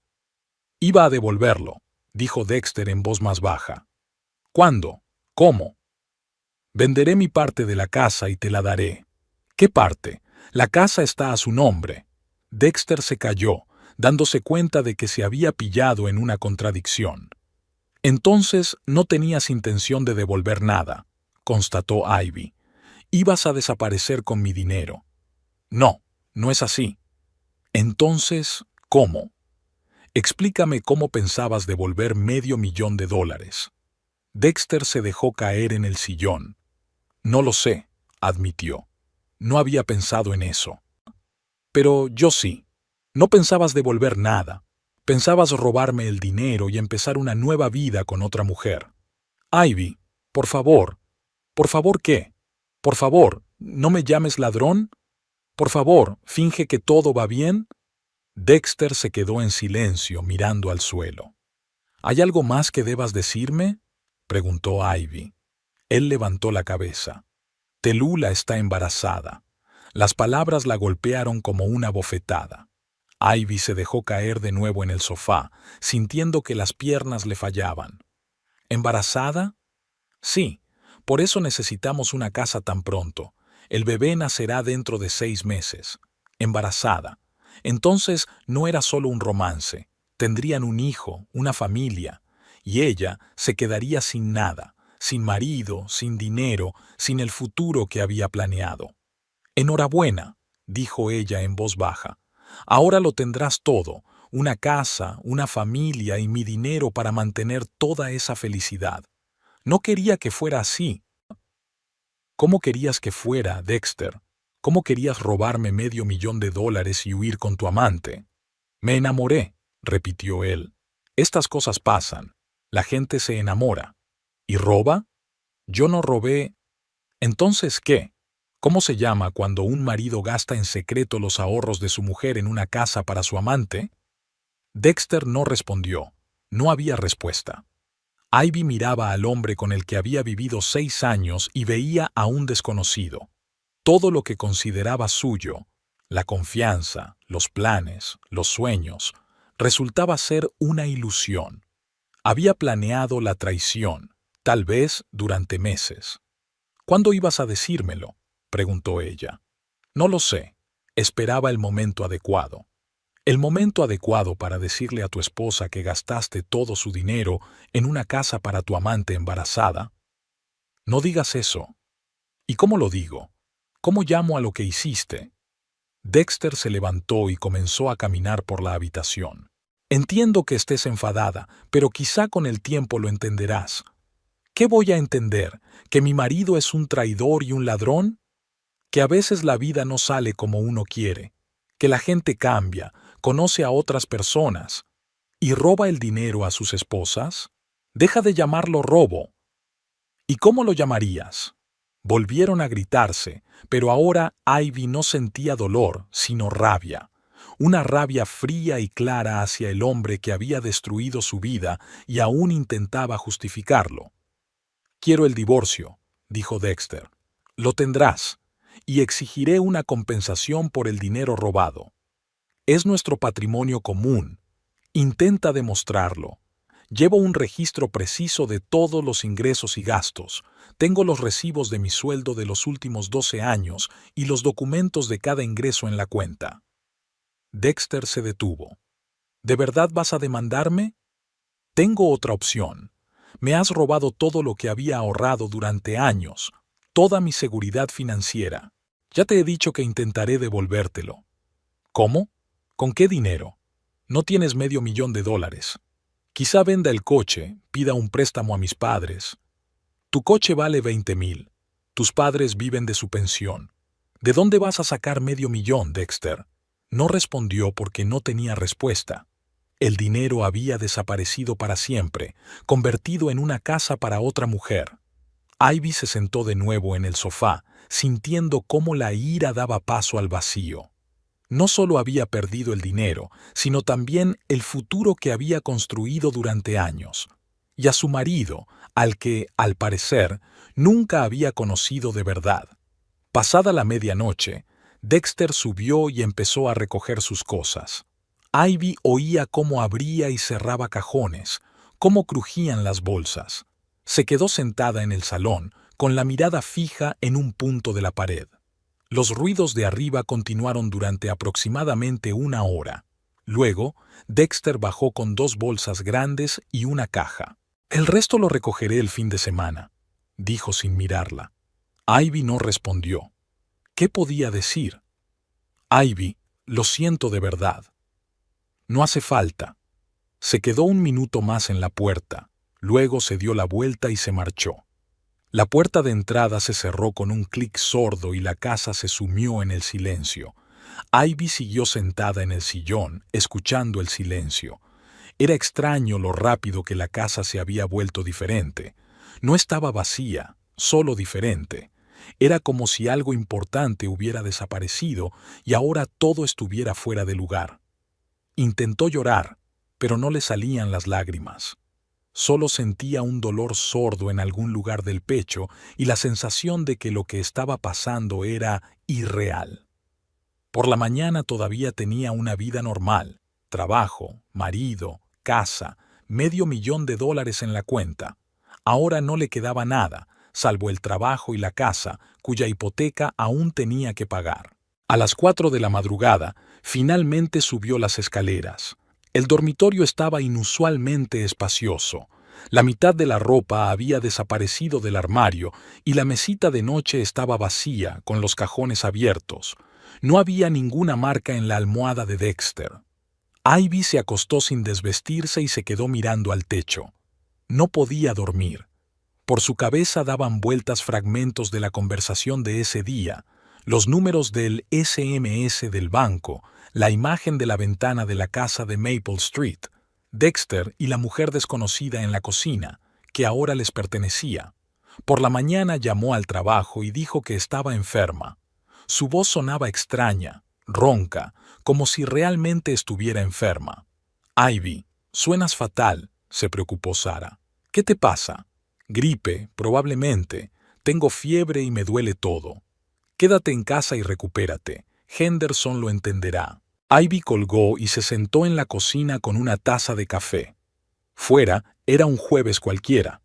Iba a devolverlo, dijo Dexter en voz más baja. ¿Cuándo? ¿Cómo? Venderé mi parte de la casa y te la daré. ¿Qué parte? La casa está a su nombre. Dexter se calló, dándose cuenta de que se había pillado en una contradicción. Entonces no tenías intención de devolver nada, constató Ivy. Ibas a desaparecer con mi dinero. No, no es así. Entonces, ¿cómo? Explícame cómo pensabas devolver $500,000. Dexter se dejó caer en el sillón. No lo sé, admitió. No había pensado en eso. Pero yo sí. No pensabas devolver nada. Pensabas robarme el dinero y empezar una nueva vida con otra mujer. Ivy, por favor. ¿Por favor qué? Por favor, ¿no me llames ladrón? Por favor, finge que todo va bien. Dexter se quedó en silencio mirando al suelo. ¿Hay algo más que debas decirme?, preguntó Ivy. Él levantó la cabeza. Tallulah está embarazada. Las palabras la golpearon como una bofetada. Ivy se dejó caer de nuevo en el sofá, sintiendo que las piernas le fallaban. ¿Embarazada? Sí, por eso necesitamos una casa tan pronto. El bebé nacerá dentro de 6 meses. Embarazada. Entonces no era solo un romance. Tendrían un hijo, una familia. Y ella se quedaría sin nada, sin marido, sin dinero, sin el futuro que había planeado. Enhorabuena, dijo ella en voz baja. Ahora lo tendrás todo, una casa, una familia y mi dinero para mantener toda esa felicidad. No quería que fuera así. ¿Cómo querías que fuera, Dexter? ¿Cómo querías robarme $500,000 y huir con tu amante? Me enamoré, repitió él. Estas cosas pasan. La gente se enamora. ¿Y roba? Yo no robé. ¿Entonces qué? ¿Cómo se llama cuando un marido gasta en secreto los ahorros de su mujer en una casa para su amante? Dexter no respondió. No había respuesta. Ivy miraba al hombre con el que había vivido 6 años y veía a un desconocido. Todo lo que consideraba suyo, la confianza, los planes, los sueños, resultaba ser una ilusión. Había planeado la traición, tal vez durante meses. ¿Cuándo ibas a decírmelo?, preguntó ella. No lo sé. Esperaba el momento adecuado. El momento adecuado para decirle a tu esposa que gastaste todo su dinero en una casa para tu amante embarazada. No digas eso. ¿Y cómo lo digo? ¿Cómo llamo a lo que hiciste? Dexter se levantó y comenzó a caminar por la habitación. Entiendo que estés enfadada, pero quizá con el tiempo lo entenderás. ¿Qué voy a entender? ¿Que mi marido es un traidor y un ladrón? ¿Que a veces la vida no sale como uno quiere? ¿Que la gente cambia, conoce a otras personas y roba el dinero a sus esposas? Deja de llamarlo robo. ¿Y cómo lo llamarías? Volvieron a gritarse, pero ahora Ivy no sentía dolor, sino rabia. Una rabia fría y clara hacia el hombre que había destruido su vida y aún intentaba justificarlo. Quiero el divorcio, dijo Dexter. Lo tendrás, y exigiré una compensación por el dinero robado. Es nuestro patrimonio común. Intenta demostrarlo. Llevo un registro preciso de todos los ingresos y gastos. Tengo los recibos de mi sueldo de los últimos 12 años y los documentos de cada ingreso en la cuenta. Dexter se detuvo. ¿De verdad vas a demandarme? Tengo otra opción. Me has robado todo lo que había ahorrado durante años, toda mi seguridad financiera. Ya te he dicho que intentaré devolvértelo. ¿Cómo? ¿Con qué dinero? No tienes $500,000. Quizá venda el coche, pida un préstamo a mis padres. Tu coche vale 20,000. Tus padres viven de su pensión. ¿De dónde vas a sacar $500,000, Dexter? No respondió porque no tenía respuesta. El dinero había desaparecido para siempre, convertido en una casa para otra mujer. Ivy se sentó de nuevo en el sofá, sintiendo cómo la ira daba paso al vacío. No solo había perdido el dinero, sino también el futuro que había construido durante años. Y a su marido, al que, al parecer, nunca había conocido de verdad. Pasada la medianoche, Dexter subió y empezó a recoger sus cosas. Ivy oía cómo abría y cerraba cajones, cómo crujían las bolsas. Se quedó sentada en el salón, con la mirada fija en un punto de la pared. Los ruidos de arriba continuaron durante aproximadamente 1 hora. Luego, Dexter bajó con 2 bolsas grandes y una caja. «El resto lo recogeré el fin de semana», dijo sin mirarla. Ivy no respondió. ¿Qué podía decir? «Ivy, lo siento de verdad». «No hace falta». Se quedó un minuto más en la puerta, luego se dio la vuelta y se marchó. La puerta de entrada se cerró con un clic sordo y la casa se sumió en el silencio. Ivy siguió sentada en el sillón, escuchando el silencio. Era extraño lo rápido que la casa se había vuelto diferente. No estaba vacía, solo diferente. Era como si algo importante hubiera desaparecido y ahora todo estuviera fuera de lugar. Intentó llorar, pero no le salían las lágrimas. Solo sentía un dolor sordo en algún lugar del pecho y la sensación de que lo que estaba pasando era irreal. Por la mañana todavía tenía una vida normal, trabajo, marido, casa, $500,000 en la cuenta. Ahora no le quedaba nada, salvo el trabajo y la casa, cuya hipoteca aún tenía que pagar. A las 4 de la madrugada, finalmente subió las escaleras. El dormitorio estaba inusualmente espacioso. La mitad de la ropa había desaparecido del armario y la mesita de noche estaba vacía, con los cajones abiertos. No había ninguna marca en la almohada de Dexter. Ivy se acostó sin desvestirse y se quedó mirando al techo. No podía dormir. Por su cabeza daban vueltas fragmentos de la conversación de ese día, los números del SMS del banco, la imagen de la ventana de la casa de Maple Street, Dexter y la mujer desconocida en la cocina, que ahora les pertenecía. Por la mañana llamó al trabajo y dijo que estaba enferma. Su voz sonaba extraña, ronca, como si realmente estuviera enferma. «Ivy, suenas fatal», se preocupó Sara. «¿Qué te pasa?» «Gripe, probablemente. Tengo fiebre y me duele todo». «Quédate en casa y recupérate. Henderson lo entenderá». Ivy colgó y se sentó en la cocina con una taza de café. Fuera era un jueves cualquiera.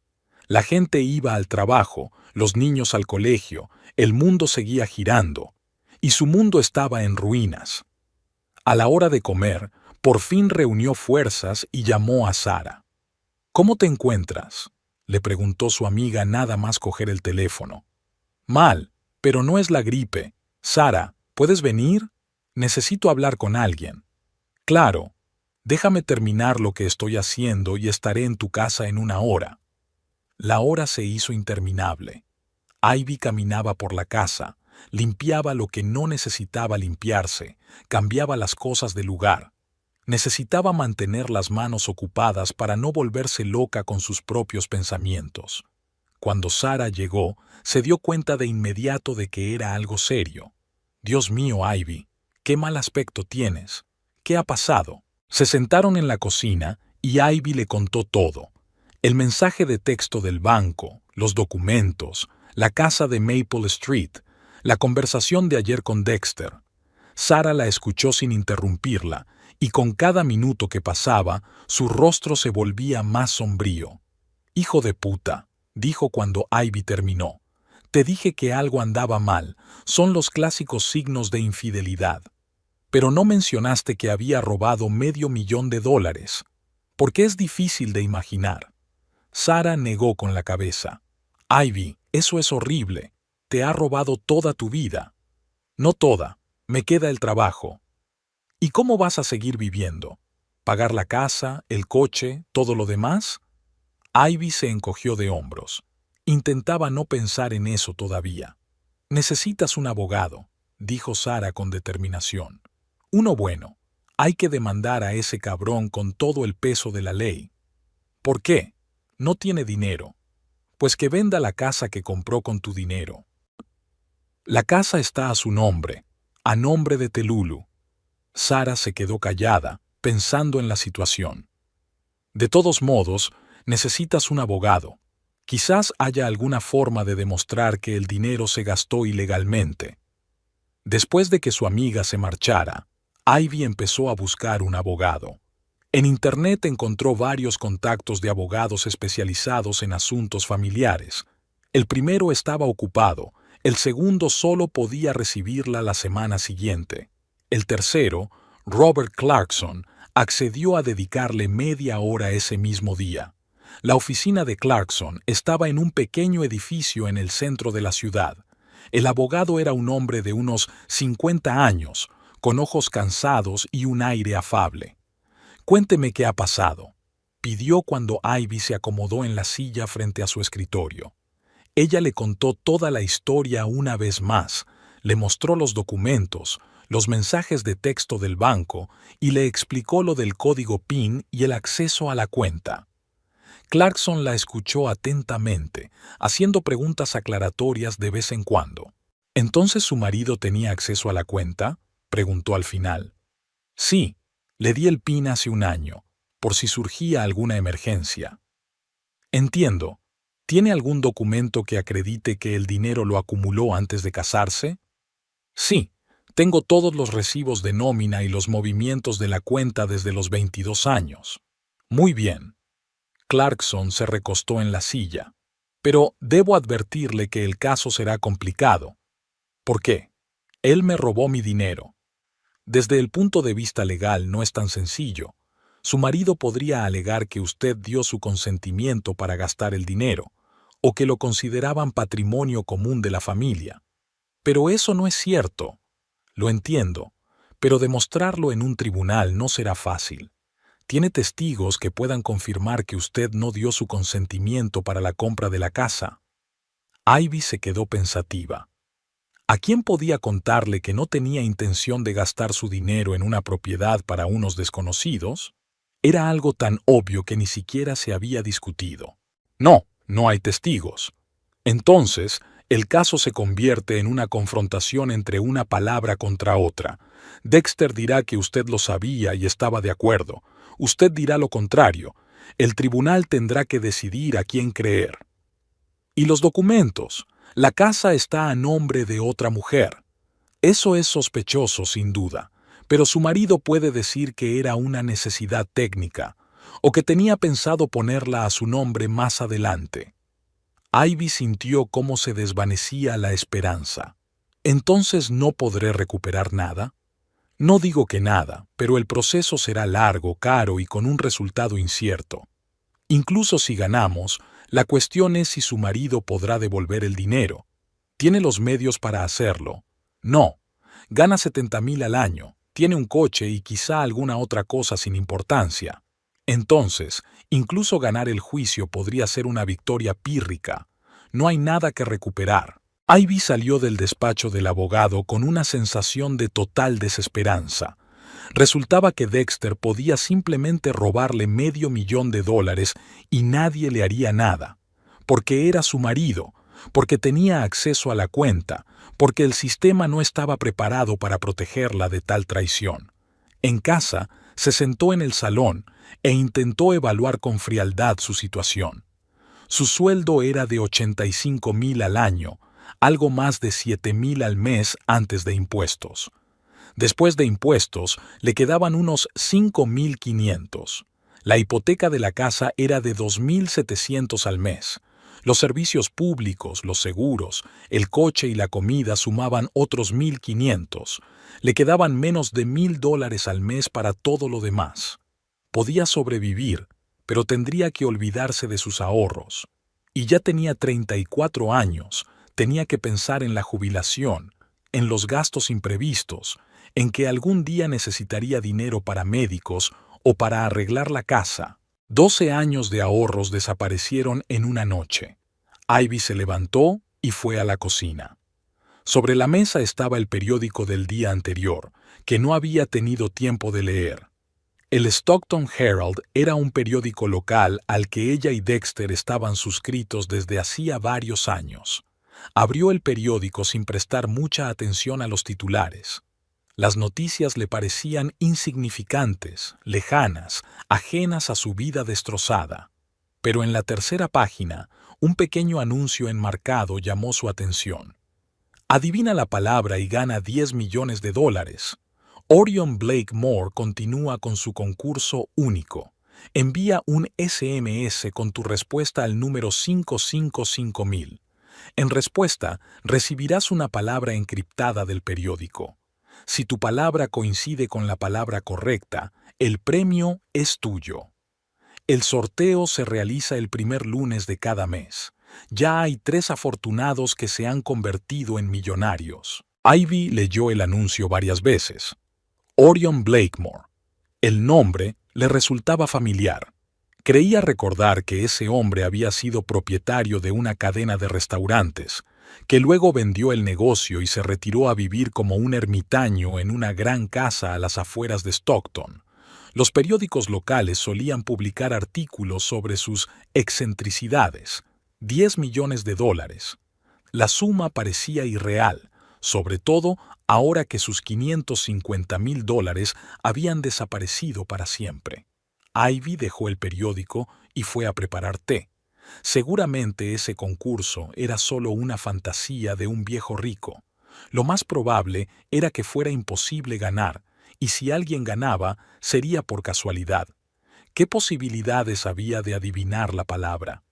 La gente iba al trabajo, los niños al colegio, el mundo seguía girando, y su mundo estaba en ruinas. A la hora de comer, por fin reunió fuerzas y llamó a Sara. «¿Cómo te encuentras?», le preguntó su amiga nada más coger el teléfono. «Mal, pero no es la gripe. Sara, ¿puedes venir? Necesito hablar con alguien». «Claro. Déjame terminar lo que estoy haciendo y estaré en tu casa en 1 hora». La hora se hizo interminable. Ivy caminaba por la casa, limpiaba lo que no necesitaba limpiarse, cambiaba las cosas de lugar. Necesitaba mantener las manos ocupadas para no volverse loca con sus propios pensamientos. Cuando Sara llegó, se dio cuenta de inmediato de que era algo serio. «Dios mío, Ivy, qué mal aspecto tienes. ¿Qué ha pasado?». Se sentaron en la cocina y Ivy le contó todo. El mensaje de texto del banco, los documentos, la casa de Maple Street, la conversación de ayer con Dexter. Sara la escuchó sin interrumpirla, y con cada minuto que pasaba, su rostro se volvía más sombrío. «Hijo de puta», dijo cuando Ivy terminó. «Te dije que algo andaba mal, son los clásicos signos de infidelidad. Pero no mencionaste que había robado $500,000, porque es difícil de imaginar». Sara negó con la cabeza. «Ivy, eso es horrible. Te ha robado toda tu vida». «No toda. Me queda el trabajo». «¿Y cómo vas a seguir viviendo? ¿Pagar la casa, el coche, todo lo demás?». Ivy se encogió de hombros. Intentaba no pensar en eso todavía. Necesitas un abogado, dijo Sara con determinación. Uno bueno. Hay que demandar a ese cabrón con todo el peso de la ley. ¿Por qué? No tiene dinero. Pues que venda la casa que compró con tu dinero. La casa está a su nombre, a nombre de Telulu. Sara se quedó callada, pensando en la situación. De todos modos, necesitas un abogado. Quizás haya alguna forma de demostrar que el dinero se gastó ilegalmente. Después de que su amiga se marchara, Ivy empezó a buscar un abogado. En Internet encontró varios contactos de abogados especializados en asuntos familiares. El primero estaba ocupado, el segundo solo podía recibirla la semana siguiente. El tercero, Robert Clarkson, accedió a dedicarle media hora ese mismo día. La oficina de Clarkson estaba en un pequeño edificio en el centro de la ciudad. El abogado era un hombre de unos 50 años, con ojos cansados y un aire afable. «Cuénteme qué ha pasado», pidió cuando Ivy se acomodó en la silla frente a su escritorio. Ella le contó toda la historia una vez más, le mostró los documentos, los mensajes de texto del banco y le explicó lo del código PIN y el acceso a la cuenta. Clarkson la escuchó atentamente, haciendo preguntas aclaratorias de vez en cuando. «¿Entonces su marido tenía acceso a la cuenta?», preguntó al final. «Sí, le di el PIN hace un año, por si surgía alguna emergencia». «Entiendo. ¿Tiene algún documento que acredite que el dinero lo acumuló antes de casarse?». «Sí, tengo todos los recibos de nómina y los movimientos de la cuenta desde los 22 años». «Muy bien». Clarkson se recostó en la silla. «Pero debo advertirle que el caso será complicado». «¿Por qué?». «Él me robó mi dinero». «Desde el punto de vista legal no es tan sencillo. Su marido podría alegar que usted dio su consentimiento para gastar el dinero, o que lo consideraban patrimonio común de la familia. Pero eso no es cierto. Lo entiendo, pero demostrarlo en un tribunal no será fácil. ¿Tiene testigos que puedan confirmar que usted no dio su consentimiento para la compra de la casa?». Ivy se quedó pensativa. ¿A quién podía contarle que no tenía intención de gastar su dinero en una propiedad para unos desconocidos? Era algo tan obvio que ni siquiera se había discutido. «No, no hay testigos». Entonces, el caso se convierte en una confrontación entre una palabra contra otra. Dexter dirá que usted lo sabía y estaba de acuerdo. Usted dirá lo contrario. El tribunal tendrá que decidir a quién creer. ¿Y los documentos? La casa está a nombre de otra mujer. Eso es sospechoso, sin duda, pero su marido puede decir que era una necesidad técnica, o que tenía pensado ponerla a su nombre más adelante. Ivy sintió cómo se desvanecía la esperanza. ¿Entonces no podré recuperar nada? No digo que nada, pero el proceso será largo, caro y con un resultado incierto. Incluso si ganamos, la cuestión es si su marido podrá devolver el dinero. ¿Tiene los medios para hacerlo? No. Gana 70,000 al año, tiene un coche y quizá alguna otra cosa sin importancia. Entonces, incluso ganar el juicio podría ser una victoria pírrica. No hay nada que recuperar. Ivy salió del despacho del abogado con una sensación de total desesperanza. Resultaba que Dexter podía simplemente robarle $500,000 y nadie le haría nada, porque era su marido, porque tenía acceso a la cuenta, porque el sistema no estaba preparado para protegerla de tal traición. En casa, se sentó en el salón e intentó evaluar con frialdad su situación. Su sueldo era de 85,000 al año, algo más de 7,000 al mes antes de impuestos. Después de impuestos, le quedaban unos 5,500. La hipoteca de la casa era de 2,700 al mes. Los servicios públicos, los seguros, el coche y la comida sumaban otros 1,500. Le quedaban menos de $1,000 al mes para todo lo demás. Podía sobrevivir, pero tendría que olvidarse de sus ahorros. Y ya tenía 34 años, tenía que pensar en la jubilación, en los gastos imprevistos, en que algún día necesitaría dinero para médicos o para arreglar la casa. 12 años de ahorros desaparecieron en una noche. Ivy se levantó y fue a la cocina. Sobre la mesa estaba el periódico del día anterior, que no había tenido tiempo de leer. El Stockton Herald era un periódico local al que ella y Dexter estaban suscritos desde hacía varios años. Abrió el periódico sin prestar mucha atención a los titulares. Las noticias le parecían insignificantes, lejanas, ajenas a su vida destrozada. Pero en la tercera página, un pequeño anuncio enmarcado llamó su atención. Adivina la palabra y gana $10 millones. Orion Blakemore continúa con su concurso único. Envía un SMS con tu respuesta al número 555000. En respuesta, recibirás una palabra encriptada del periódico. Si tu palabra coincide con la palabra correcta, el premio es tuyo. El sorteo se realiza el primer lunes de cada mes. Ya hay 3 afortunados que se han convertido en millonarios. Ivy leyó el anuncio varias veces. Orion Blakemore. El nombre le resultaba familiar. Creía recordar que ese hombre había sido propietario de una cadena de restaurantes, que luego vendió el negocio y se retiró a vivir como un ermitaño en una gran casa a las afueras de Stockton. Los periódicos locales solían publicar artículos sobre sus excentricidades. $10 millones. La suma parecía irreal, sobre todo ahora que sus $550,000 habían desaparecido para siempre. Ivy dejó el periódico y fue a preparar té. Seguramente ese concurso era solo una fantasía de un viejo rico. Lo más probable era que fuera imposible ganar, y si alguien ganaba, sería por casualidad. ¿Qué posibilidades había de adivinar la palabra?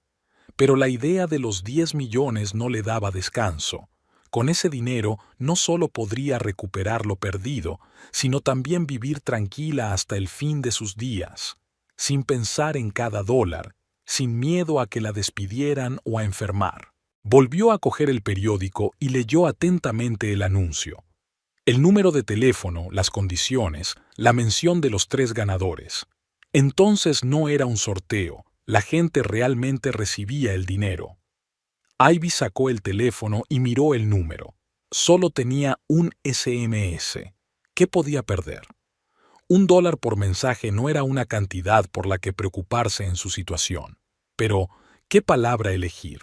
Pero la idea de los 10 millones no le daba descanso. Con ese dinero no solo podría recuperar lo perdido, sino también vivir tranquila hasta el fin de sus días, sin pensar en cada dólar, sin miedo a que la despidieran o a enfermar. Volvió a coger el periódico y leyó atentamente el anuncio. El número de teléfono, las condiciones, la mención de los 3 ganadores. Entonces no era un sorteo, la gente realmente recibía el dinero. Ivy sacó el teléfono y miró el número. Solo tenía un SMS. ¿Qué podía perder? $1 por mensaje no era una cantidad por la que preocuparse en su situación. Pero, ¿qué palabra elegir?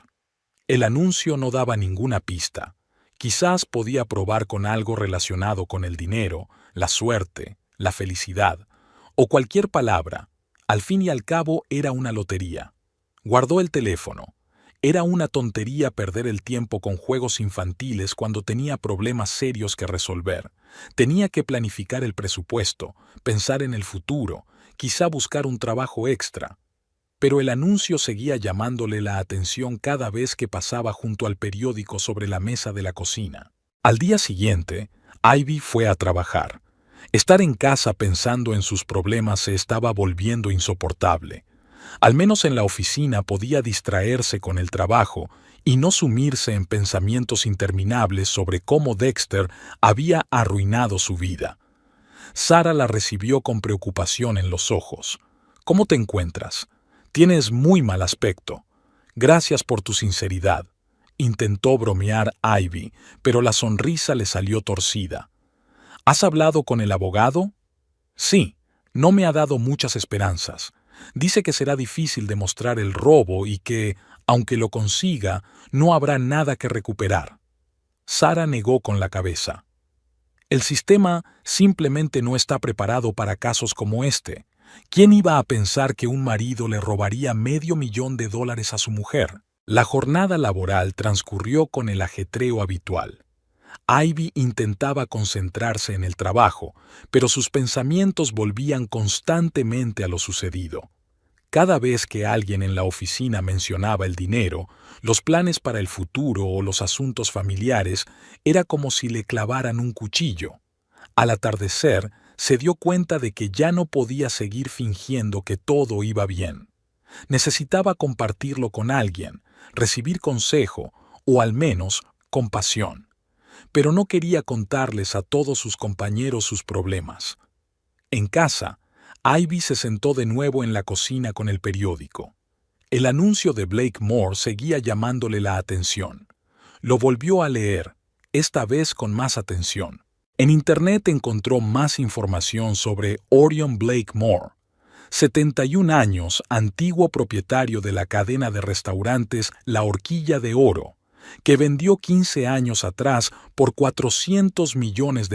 El anuncio no daba ninguna pista. Quizás podía probar con algo relacionado con el dinero, la suerte, la felicidad, o cualquier palabra. Al fin y al cabo era una lotería. Guardó el teléfono. Era una tontería perder el tiempo con juegos infantiles cuando tenía problemas serios que resolver. Tenía que planificar el presupuesto, pensar en el futuro, quizá buscar un trabajo extra. Pero el anuncio seguía llamándole la atención cada vez que pasaba junto al periódico sobre la mesa de la cocina. Al día siguiente, Ivy fue a trabajar. Estar en casa pensando en sus problemas se estaba volviendo insoportable. Al menos en la oficina podía distraerse con el trabajo y no sumirse en pensamientos interminables sobre cómo Dexter había arruinado su vida. Sara la recibió con preocupación en los ojos. ¿Cómo te encuentras? Tienes muy mal aspecto. Gracias por tu sinceridad. Intentó bromear Ivy, pero la sonrisa le salió torcida. ¿Has hablado con el abogado? Sí, no me ha dado muchas esperanzas. Dice que será difícil demostrar el robo y que, aunque lo consiga, no habrá nada que recuperar. Sara negó con la cabeza. El sistema simplemente no está preparado para casos como este. ¿Quién iba a pensar que un marido le robaría $500,000 a su mujer? La jornada laboral transcurrió con el ajetreo habitual. Ivy intentaba concentrarse en el trabajo, pero sus pensamientos volvían constantemente a lo sucedido. Cada vez que alguien en la oficina mencionaba el dinero, los planes para el futuro o los asuntos familiares, era como si le clavaran un cuchillo. Al atardecer, se dio cuenta de que ya no podía seguir fingiendo que todo iba bien. Necesitaba compartirlo con alguien, recibir consejo o al menos compasión. Pero no quería contarles a todos sus compañeros sus problemas. En casa, Ivy se sentó de nuevo en la cocina con el periódico. El anuncio de Blakemore seguía llamándole la atención. Lo volvió a leer, esta vez con más atención. En Internet encontró más información sobre Orion Blakemore, 71 años, antiguo propietario de la cadena de restaurantes La Horquilla de Oro, que vendió 15 años atrás por $400 millones.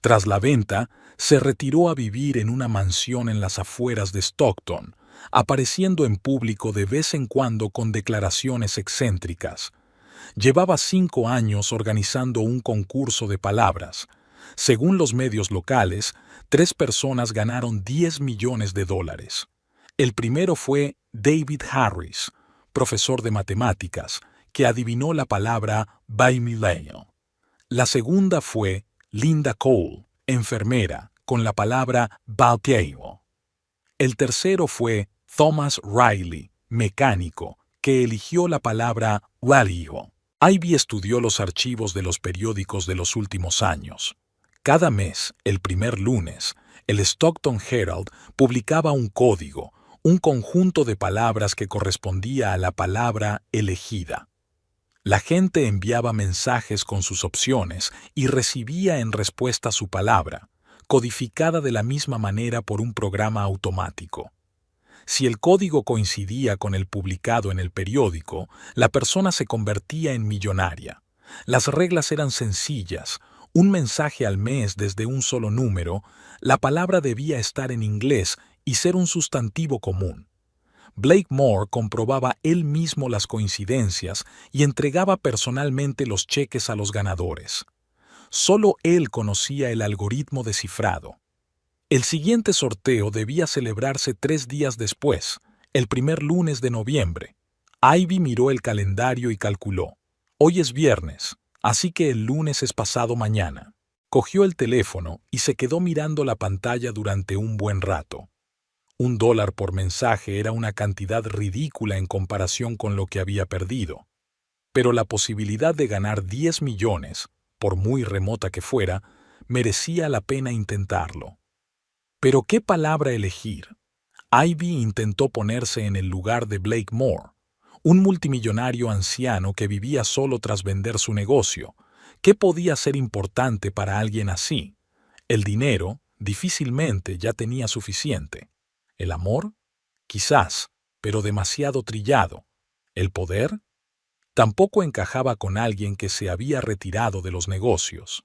Tras la venta, se retiró a vivir en una mansión en las afueras de Stockton, apareciendo en público de vez en cuando con declaraciones excéntricas. Llevaba 5 años organizando un concurso de palabras. Según los medios locales, 3 personas ganaron $10 millones. El primero fue David Harris, profesor de matemáticas, que adivinó la palabra bimillennial. La segunda fue Linda Cole, enfermera, con la palabra biennial. El tercero fue Thomas Riley, mecánico, que eligió la palabra valio. Ivy estudió los archivos de los periódicos de los últimos años. Cada mes, el primer lunes, el Stockton Herald publicaba un código, un conjunto de palabras que correspondía a la palabra elegida. La gente enviaba mensajes con sus opciones y recibía en respuesta su palabra, codificada de la misma manera por un programa automático. Si el código coincidía con el publicado en el periódico, la persona se convertía en millonaria. Las reglas eran sencillas: un mensaje al mes desde un solo número, la palabra debía estar en inglés y ser un sustantivo común. Blakemore comprobaba él mismo las coincidencias y entregaba personalmente los cheques a los ganadores. Solo él conocía el algoritmo descifrado. El siguiente sorteo debía celebrarse 3 días después, el primer lunes de noviembre. Ivy miró el calendario y calculó: hoy es viernes, así que el lunes es pasado mañana. Cogió el teléfono y se quedó mirando la pantalla durante un buen rato. $1 por mensaje era una cantidad ridícula en comparación con lo que había perdido. Pero la posibilidad de ganar 10 millones, por muy remota que fuera, merecía la pena intentarlo. ¿Pero qué palabra elegir? Ivy intentó ponerse en el lugar de Blakemore, un multimillonario anciano que vivía solo tras vender su negocio. ¿Qué podía ser importante para alguien así? El dinero, difícilmente, ya tenía suficiente. ¿El amor? Quizás, pero demasiado trillado. ¿El poder? Tampoco encajaba con alguien que se había retirado de los negocios.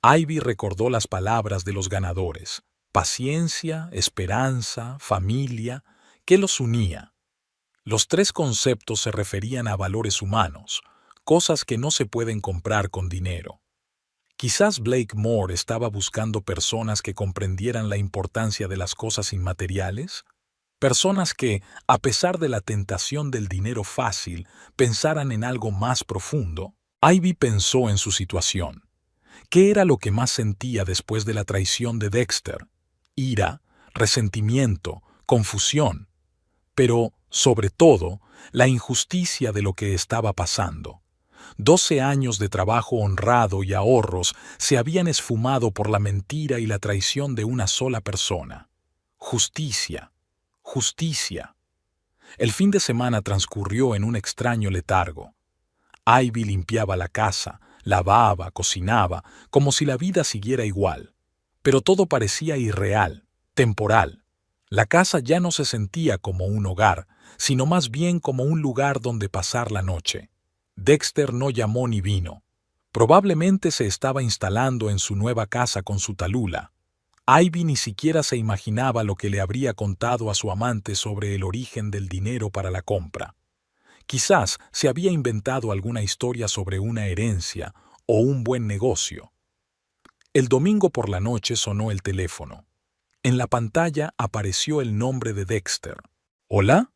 Ivy recordó las palabras de los ganadores: paciencia, esperanza, familia. ¿Qué los unía? Los 3 conceptos se referían a valores humanos, cosas que no se pueden comprar con dinero. Quizás Blakemore estaba buscando personas que comprendieran la importancia de las cosas inmateriales, personas que, a pesar de la tentación del dinero fácil, pensaran en algo más profundo. Ivy pensó en su situación. ¿Qué era lo que más sentía después de la traición de Dexter? Ira, resentimiento, confusión. Pero, sobre todo, la injusticia de lo que estaba pasando. 12 años de trabajo honrado y ahorros se habían esfumado por la mentira y la traición de una sola persona. Justicia, justicia. El fin de semana transcurrió en un extraño letargo. Ivy limpiaba la casa, lavaba, cocinaba, como si la vida siguiera igual. Pero todo parecía irreal, temporal. La casa ya no se sentía como un hogar, sino más bien como un lugar donde pasar la noche. Dexter no llamó ni vino. Probablemente se estaba instalando en su nueva casa con su talula. Ivy ni siquiera se imaginaba lo que le habría contado a su amante sobre el origen del dinero para la compra. Quizás se había inventado alguna historia sobre una herencia o un buen negocio. El domingo por la noche sonó el teléfono. En la pantalla apareció el nombre de Dexter. ¿Hola?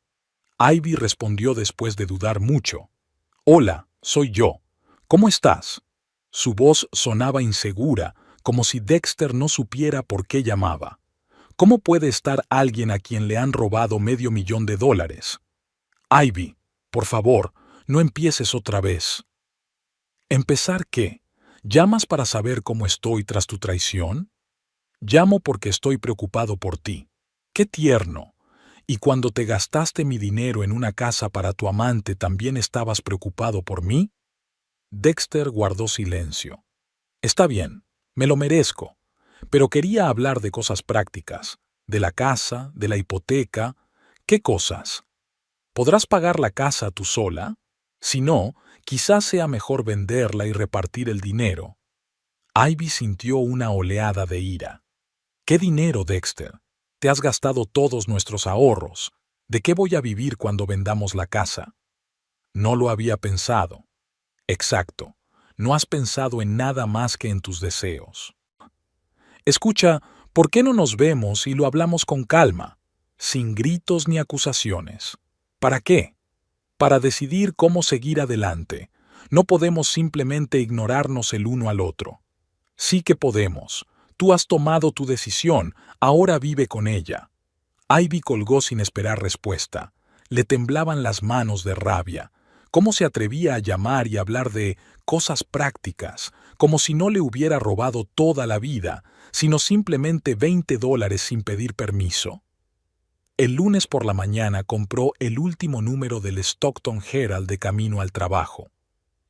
Ivy respondió después de dudar mucho. Hola, soy yo. ¿Cómo estás? Su voz sonaba insegura, como si Dexter no supiera por qué llamaba. ¿Cómo puede estar alguien a quien le han robado $500,000? Ivy, por favor, no empieces otra vez. ¿Empezar qué? ¿Llamas para saber cómo estoy tras tu traición? Llamo porque estoy preocupado por ti. ¡Qué tierno! ¿Y cuando te gastaste mi dinero en una casa para tu amante también estabas preocupado por mí? Dexter guardó silencio. Está bien, me lo merezco, pero quería hablar de cosas prácticas, de la casa, de la hipoteca. ¿Qué cosas? ¿Podrás pagar la casa tú sola? Si no, quizás sea mejor venderla y repartir el dinero. Ivy sintió una oleada de ira. ¿Qué dinero, Dexter? Te has gastado todos nuestros ahorros. ¿De qué voy a vivir cuando vendamos la casa? No lo había pensado. Exacto. No has pensado en nada más que en tus deseos. Escucha, ¿por qué no nos vemos y lo hablamos con calma, sin gritos ni acusaciones? ¿Para qué? Para decidir cómo seguir adelante. No podemos simplemente ignorarnos el uno al otro. Sí que podemos. Tú has tomado tu decisión, ahora vive con ella. Ivy colgó sin esperar respuesta. Le temblaban las manos de rabia. ¿Cómo se atrevía a llamar y hablar de cosas prácticas, como si no le hubiera robado toda la vida, sino simplemente $20 sin pedir permiso? El lunes por la mañana compró el último número del Stockton Herald de camino al trabajo.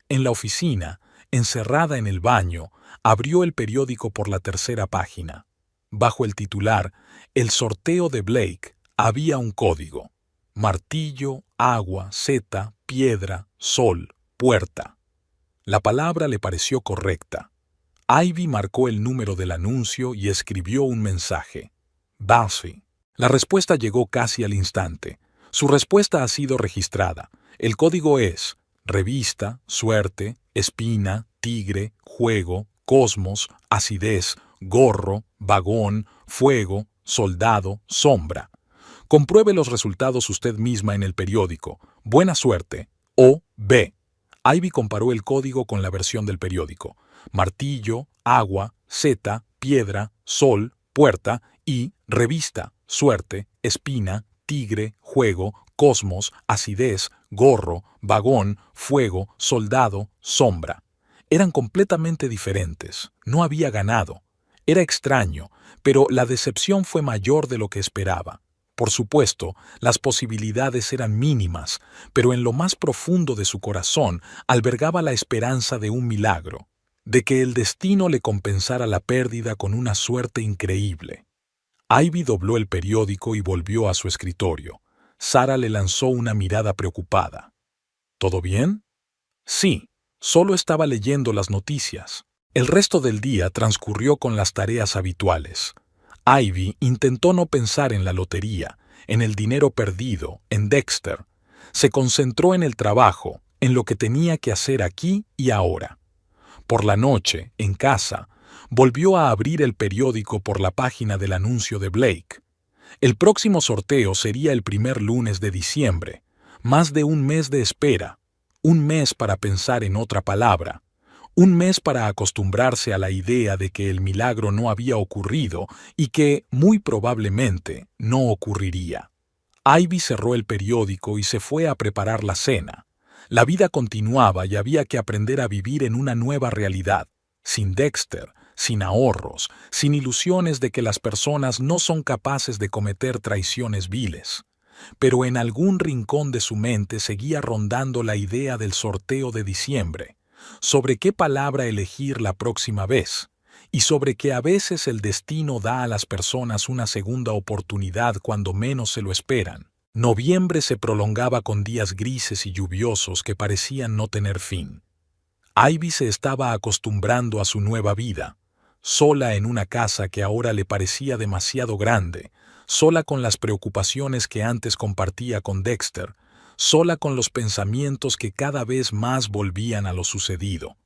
En la oficina, encerrada en el baño, abrió el periódico por la tercera página. Bajo el titular, El sorteo de Blake, había un código. Martillo, agua, seta, piedra, sol, puerta. La palabra le pareció correcta. Ivy marcó el número del anuncio y escribió un mensaje. Buzzfeed. La respuesta llegó casi al instante. Su respuesta ha sido registrada. El código es revista, suerte, espina, tigre, juego, cosmos, acidez, gorro, vagón, fuego, soldado, sombra. Compruebe los resultados usted misma en el periódico. Buena suerte. O B. Ivy comparó el código con la versión del periódico. Martillo, agua, seta, piedra, sol, puerta y revista, suerte, espina, tigre, juego, cosmos, acidez, gorro, vagón, fuego, soldado, sombra. Eran completamente diferentes. No había ganado. Era extraño, pero la decepción fue mayor de lo que esperaba. Por supuesto, las posibilidades eran mínimas, pero en lo más profundo de su corazón albergaba la esperanza de un milagro, de que el destino le compensara la pérdida con una suerte increíble. Ivy dobló el periódico y volvió a su escritorio. Sara le lanzó una mirada preocupada. ¿Todo bien? Sí, solo estaba leyendo las noticias. El resto del día transcurrió con las tareas habituales. Ivy intentó no pensar en la lotería, en el dinero perdido, en Dexter. Se concentró en el trabajo, en lo que tenía que hacer aquí y ahora. Por la noche, en casa, volvió a abrir el periódico por la página del anuncio de Blake. El próximo sorteo sería el primer lunes de diciembre. Más de un mes de espera. Un mes para pensar en otra palabra. Un mes para acostumbrarse a la idea de que el milagro no había ocurrido y que, muy probablemente, no ocurriría. Ivy cerró el periódico y se fue a preparar la cena. La vida continuaba y había que aprender a vivir en una nueva realidad, sin Dexter, sin ahorros, sin ilusiones de que las personas no son capaces de cometer traiciones viles. Pero en algún rincón de su mente seguía rondando la idea del sorteo de diciembre, sobre qué palabra elegir la próxima vez, y sobre que a veces el destino da a las personas una segunda oportunidad cuando menos se lo esperan. Noviembre se prolongaba con días grises y lluviosos que parecían no tener fin. Ivy se estaba acostumbrando a su nueva vida, sola en una casa que ahora le parecía demasiado grande, sola con las preocupaciones que antes compartía con Dexter, sola con los pensamientos que cada vez más volvían a lo sucedido.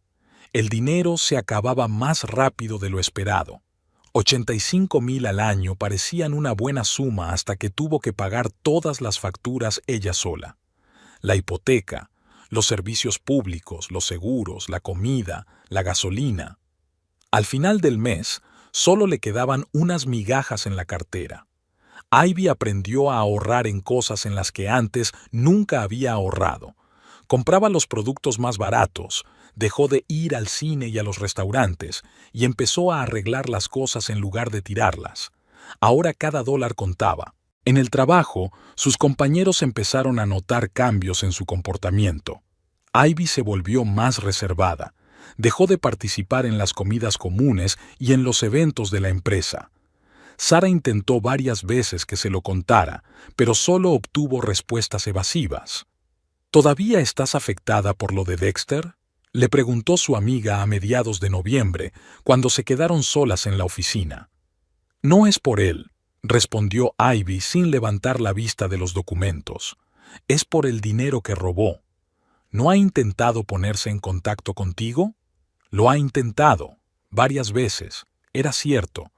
El dinero se acababa más rápido de lo esperado. 85,000 al año parecían una buena suma hasta que tuvo que pagar todas las facturas ella sola. La hipoteca, los servicios públicos, los seguros, la comida, la gasolina. Al final del mes, solo le quedaban unas migajas en la cartera. Ivy aprendió a ahorrar en cosas en las que antes nunca había ahorrado. Compraba los productos más baratos, dejó de ir al cine y a los restaurantes y empezó a arreglar las cosas en lugar de tirarlas. Ahora cada dólar contaba. En el trabajo, sus compañeros empezaron a notar cambios en su comportamiento. Ivy se volvió más reservada, dejó de participar en las comidas comunes y en los eventos de la empresa. Sara intentó varias veces que se lo contara, pero solo obtuvo respuestas evasivas. ¿Todavía estás afectada por lo de Dexter?, le preguntó su amiga a mediados de noviembre, cuando se quedaron solas en la oficina. No es por él, respondió Ivy sin levantar la vista de los documentos. Es por el dinero que robó. ¿No ha intentado ponerse en contacto contigo? Lo ha intentado, varias veces, era cierto.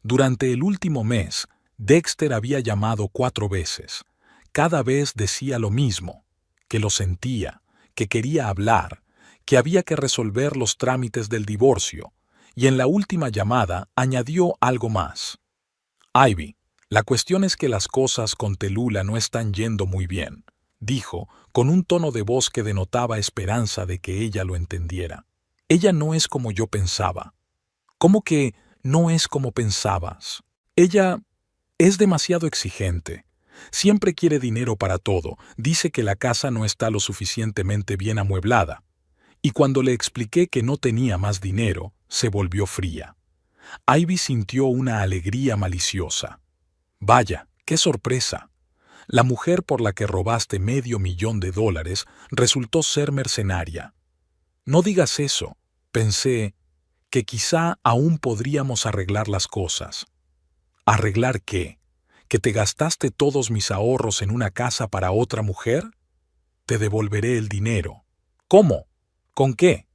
Durante el último mes, Dexter había llamado 4 veces. Cada vez decía lo mismo, que lo sentía, que quería hablar, que había que resolver los trámites del divorcio, y en la última llamada añadió algo más. Ivy, la cuestión es que las cosas con Tallulah no están yendo muy bien, dijo, con un tono de voz que denotaba esperanza de que ella lo entendiera. Ella no es como yo pensaba. ¿Cómo que no es como pensabas? Ella es demasiado exigente. Siempre quiere dinero para todo, dice que la casa no está lo suficientemente bien amueblada. Y cuando le expliqué que no tenía más dinero, se volvió fría. Ivy sintió una alegría maliciosa. Vaya, qué sorpresa. La mujer por la que robaste $500,000 resultó ser mercenaria. No digas eso. Pensé que quizá aún podríamos arreglar las cosas. ¿Arreglar qué? ¿Que te gastaste todos mis ahorros en una casa para otra mujer? Te devolveré el dinero. ¿Cómo? ¿Con qué?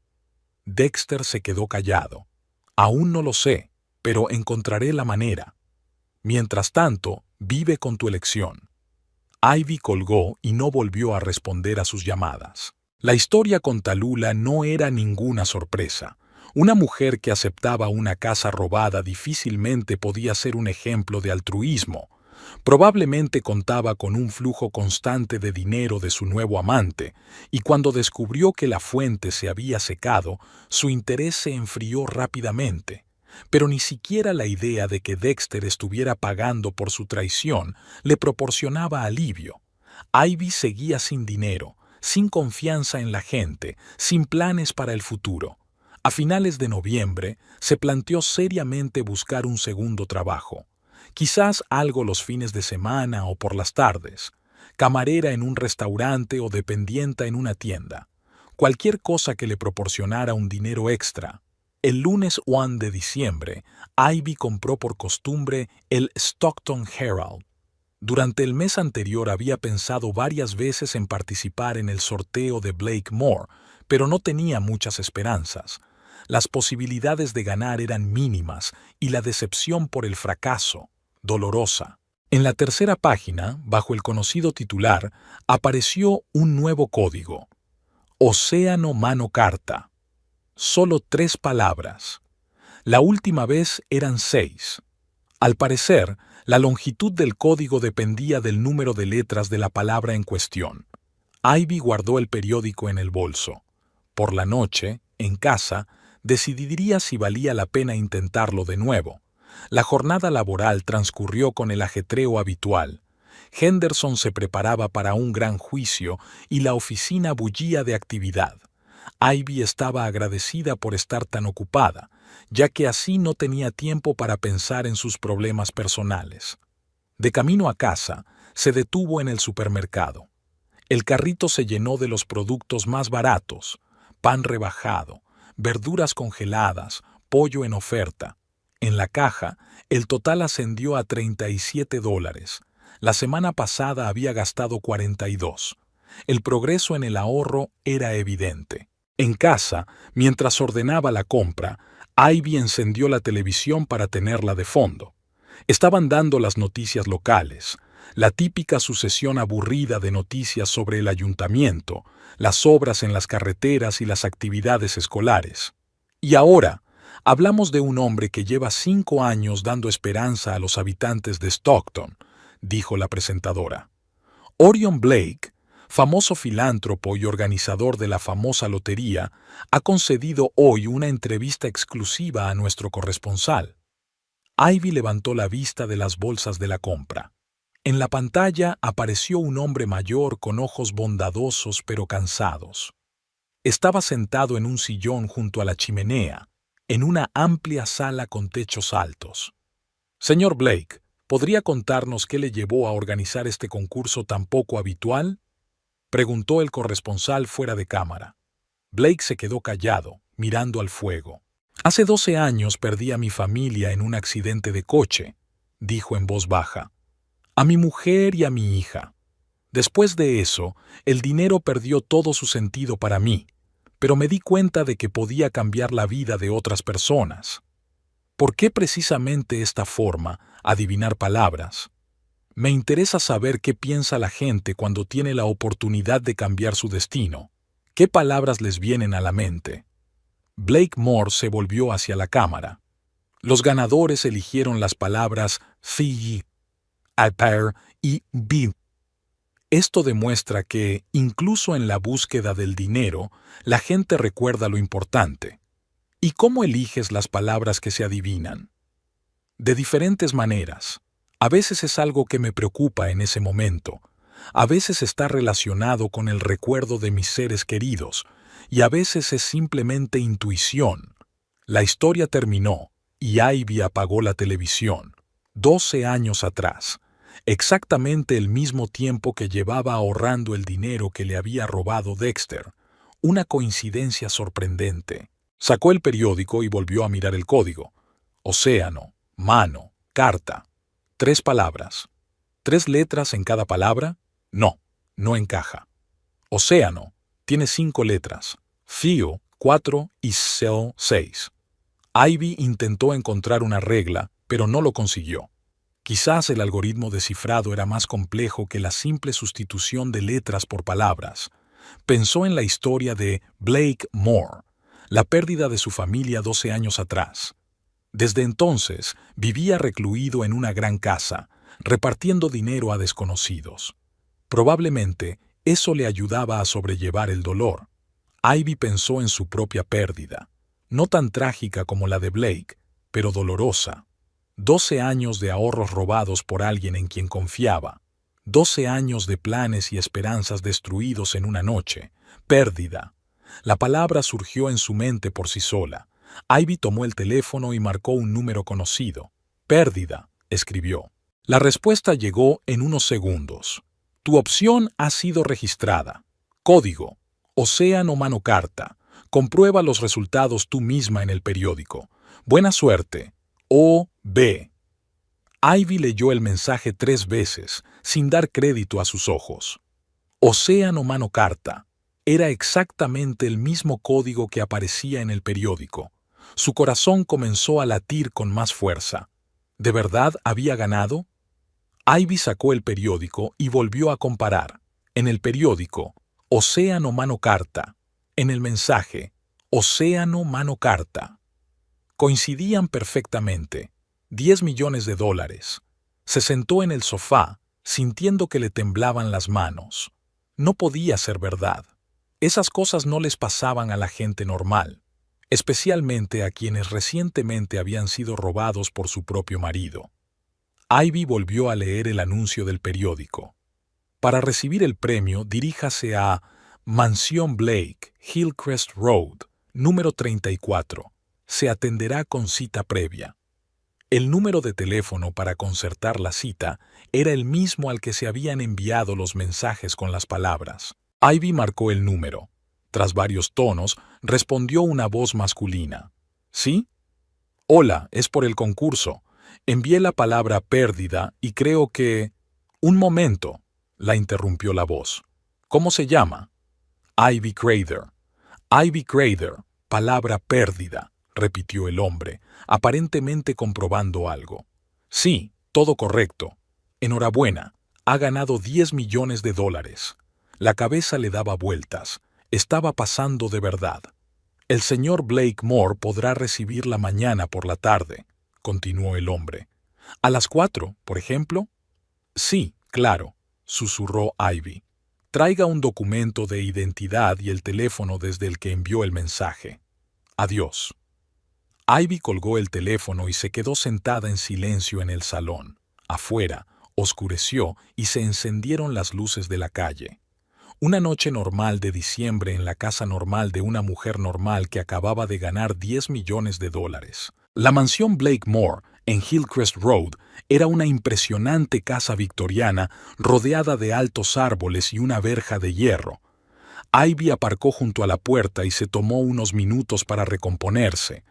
Dexter se quedó callado. Aún no lo sé, pero encontraré la manera. Mientras tanto, vive con tu elección. Ivy colgó y no volvió a responder a sus llamadas. La historia con Tallulah no era ninguna sorpresa. Una mujer que aceptaba una casa robada difícilmente podía ser un ejemplo de altruismo. Probablemente contaba con un flujo constante de dinero de su nuevo amante, y cuando descubrió que la fuente se había secado, su interés se enfrió rápidamente. Pero ni siquiera la idea de que Dexter estuviera pagando por su traición le proporcionaba alivio. Ivy seguía sin dinero, sin confianza en la gente, sin planes para el futuro. A finales de noviembre, se planteó seriamente buscar un segundo trabajo. Quizás algo los fines de semana o por las tardes, camarera en un restaurante o dependienta en una tienda. Cualquier cosa que le proporcionara un dinero extra. El lunes 1 de diciembre, Ivy compró por costumbre el Stockton Herald. Durante el mes anterior había pensado varias veces en participar en el sorteo de Blake Moore, pero no tenía muchas esperanzas. Las posibilidades de ganar eran mínimas y la decepción por el fracaso, dolorosa. En la tercera página, bajo el conocido titular, apareció un nuevo código. Océano Mano Carta. Solo 3 palabras. La última vez eran 6. Al parecer, la longitud del código dependía del número de letras de la palabra en cuestión. Ivy guardó el periódico en el bolso. Por la noche, en casa, decidiría si valía la pena intentarlo de nuevo. La jornada laboral transcurrió con el ajetreo habitual. Henderson se preparaba para un gran juicio y la oficina bullía de actividad. Ivy estaba agradecida por estar tan ocupada, ya que así no tenía tiempo para pensar en sus problemas personales. De camino a casa, se detuvo en el supermercado. El carrito se llenó de los productos más baratos: pan rebajado, verduras congeladas, pollo en oferta. En la caja, el total ascendió a $37. La semana pasada había gastado 42. El progreso en el ahorro era evidente. En casa, mientras ordenaba la compra, Ivy encendió la televisión para tenerla de fondo. Estaban dando las noticias locales, la típica sucesión aburrida de noticias sobre el ayuntamiento, las obras en las carreteras y las actividades escolares. Y ahora, hablamos de un hombre que lleva 5 años dando esperanza a los habitantes de Stockton, dijo la presentadora. Orion Blake, famoso filántropo y organizador de la famosa lotería, ha concedido hoy una entrevista exclusiva a nuestro corresponsal. Ivy levantó la vista de las bolsas de la compra. En la pantalla apareció un hombre mayor con ojos bondadosos pero cansados. Estaba sentado en un sillón junto a la chimenea, en una amplia sala con techos altos. Señor Blake, ¿podría contarnos qué le llevó a organizar este concurso tan poco habitual? Preguntó el corresponsal fuera de cámara. Blake se quedó callado, mirando al fuego. Hace 12 años perdí a mi familia en un accidente de coche, dijo en voz baja. A mi mujer y a mi hija. Después de eso, el dinero perdió todo su sentido para mí, pero me di cuenta de que podía cambiar la vida de otras personas. ¿Por qué precisamente esta forma, adivinar palabras? Me interesa saber qué piensa la gente cuando tiene la oportunidad de cambiar su destino. ¿Qué palabras les vienen a la mente? Blake Moore se volvió hacia la cámara. Los ganadores eligieron las palabras fee, pair y be. Esto demuestra que, incluso en la búsqueda del dinero, la gente recuerda lo importante. ¿Y cómo eliges las palabras que se adivinan? De diferentes maneras. A veces es algo que me preocupa en ese momento. A veces está relacionado con el recuerdo de mis seres queridos, y a veces es simplemente intuición. La historia terminó, y Ivy apagó la televisión, 12 años atrás, exactamente el mismo tiempo que llevaba ahorrando el dinero que le había robado Dexter. Una coincidencia sorprendente. Sacó el periódico y volvió a mirar el código. Océano, mano, carta. 3 palabras. ¿3 letras en cada palabra? No, no encaja. Océano tiene 5 letras. Fío, 4 y cell, 6. Ivy intentó encontrar una regla, pero no lo consiguió. Quizás el algoritmo descifrado era más complejo que la simple sustitución de letras por palabras. Pensó en la historia de Blake Moore, la pérdida de su familia 12 años atrás. Desde entonces, vivía recluido en una gran casa, repartiendo dinero a desconocidos. Probablemente, eso le ayudaba a sobrellevar el dolor. Ivy pensó en su propia pérdida, no tan trágica como la de Blake, pero dolorosa. 12 años de ahorros robados por alguien en quien confiaba. 12 años de planes y esperanzas destruidos en una noche. Pérdida. La palabra surgió en su mente por sí sola. Ivy tomó el teléfono y marcó un número conocido. Pérdida, escribió. La respuesta llegó en unos segundos. Tu opción ha sido registrada. Código. Océano mano carta. Comprueba los resultados tú misma en el periódico. Buena suerte. O.B. Ivy leyó el mensaje 3 veces, sin dar crédito a sus ojos. Océano mano carta. Era exactamente el mismo código que aparecía en el periódico. Su corazón comenzó a latir con más fuerza. ¿De verdad había ganado? Ivy sacó el periódico y volvió a comparar. En el periódico, Océano mano carta. En el mensaje, Océano mano carta. Coincidían perfectamente. 10 millones de dólares. Se sentó en el sofá, sintiendo que le temblaban las manos. No podía ser verdad. Esas cosas no les pasaban a la gente normal, especialmente a quienes recientemente habían sido robados por su propio marido. Ivy volvió a leer el anuncio del periódico. Para recibir el premio, diríjase a Mansión Blake, Hillcrest Road, número 34. Se atenderá con cita previa. El número de teléfono para concertar la cita era el mismo al que se habían enviado los mensajes con las palabras. Ivy marcó el número. Tras varios tonos, respondió una voz masculina. ¿Sí? Hola, es por el concurso. Envié la palabra pérdida y creo que... Un momento, la interrumpió la voz. ¿Cómo se llama? Ivy Crader. Ivy Crader, palabra pérdida, repitió el hombre, aparentemente comprobando algo. Sí, todo correcto. Enhorabuena, ha ganado 10 millones de dólares. La cabeza le daba vueltas. Estaba pasando de verdad. El señor Blake Moore podrá recibirla mañana por la tarde, continuó el hombre. ¿A las 4, por ejemplo? Sí, claro, susurró Ivy. Traiga un documento de identidad y el teléfono desde el que envió el mensaje. Adiós. Ivy colgó el teléfono y se quedó sentada en silencio en el salón. Afuera, oscureció y se encendieron las luces de la calle. Una noche normal de diciembre en la casa normal de una mujer normal que acababa de ganar $10 millones. La mansión Blakemore, en Hillcrest Road, era una impresionante casa victoriana rodeada de altos árboles y una verja de hierro. Ivy aparcó junto a la puerta y se tomó unos minutos para recomponerse.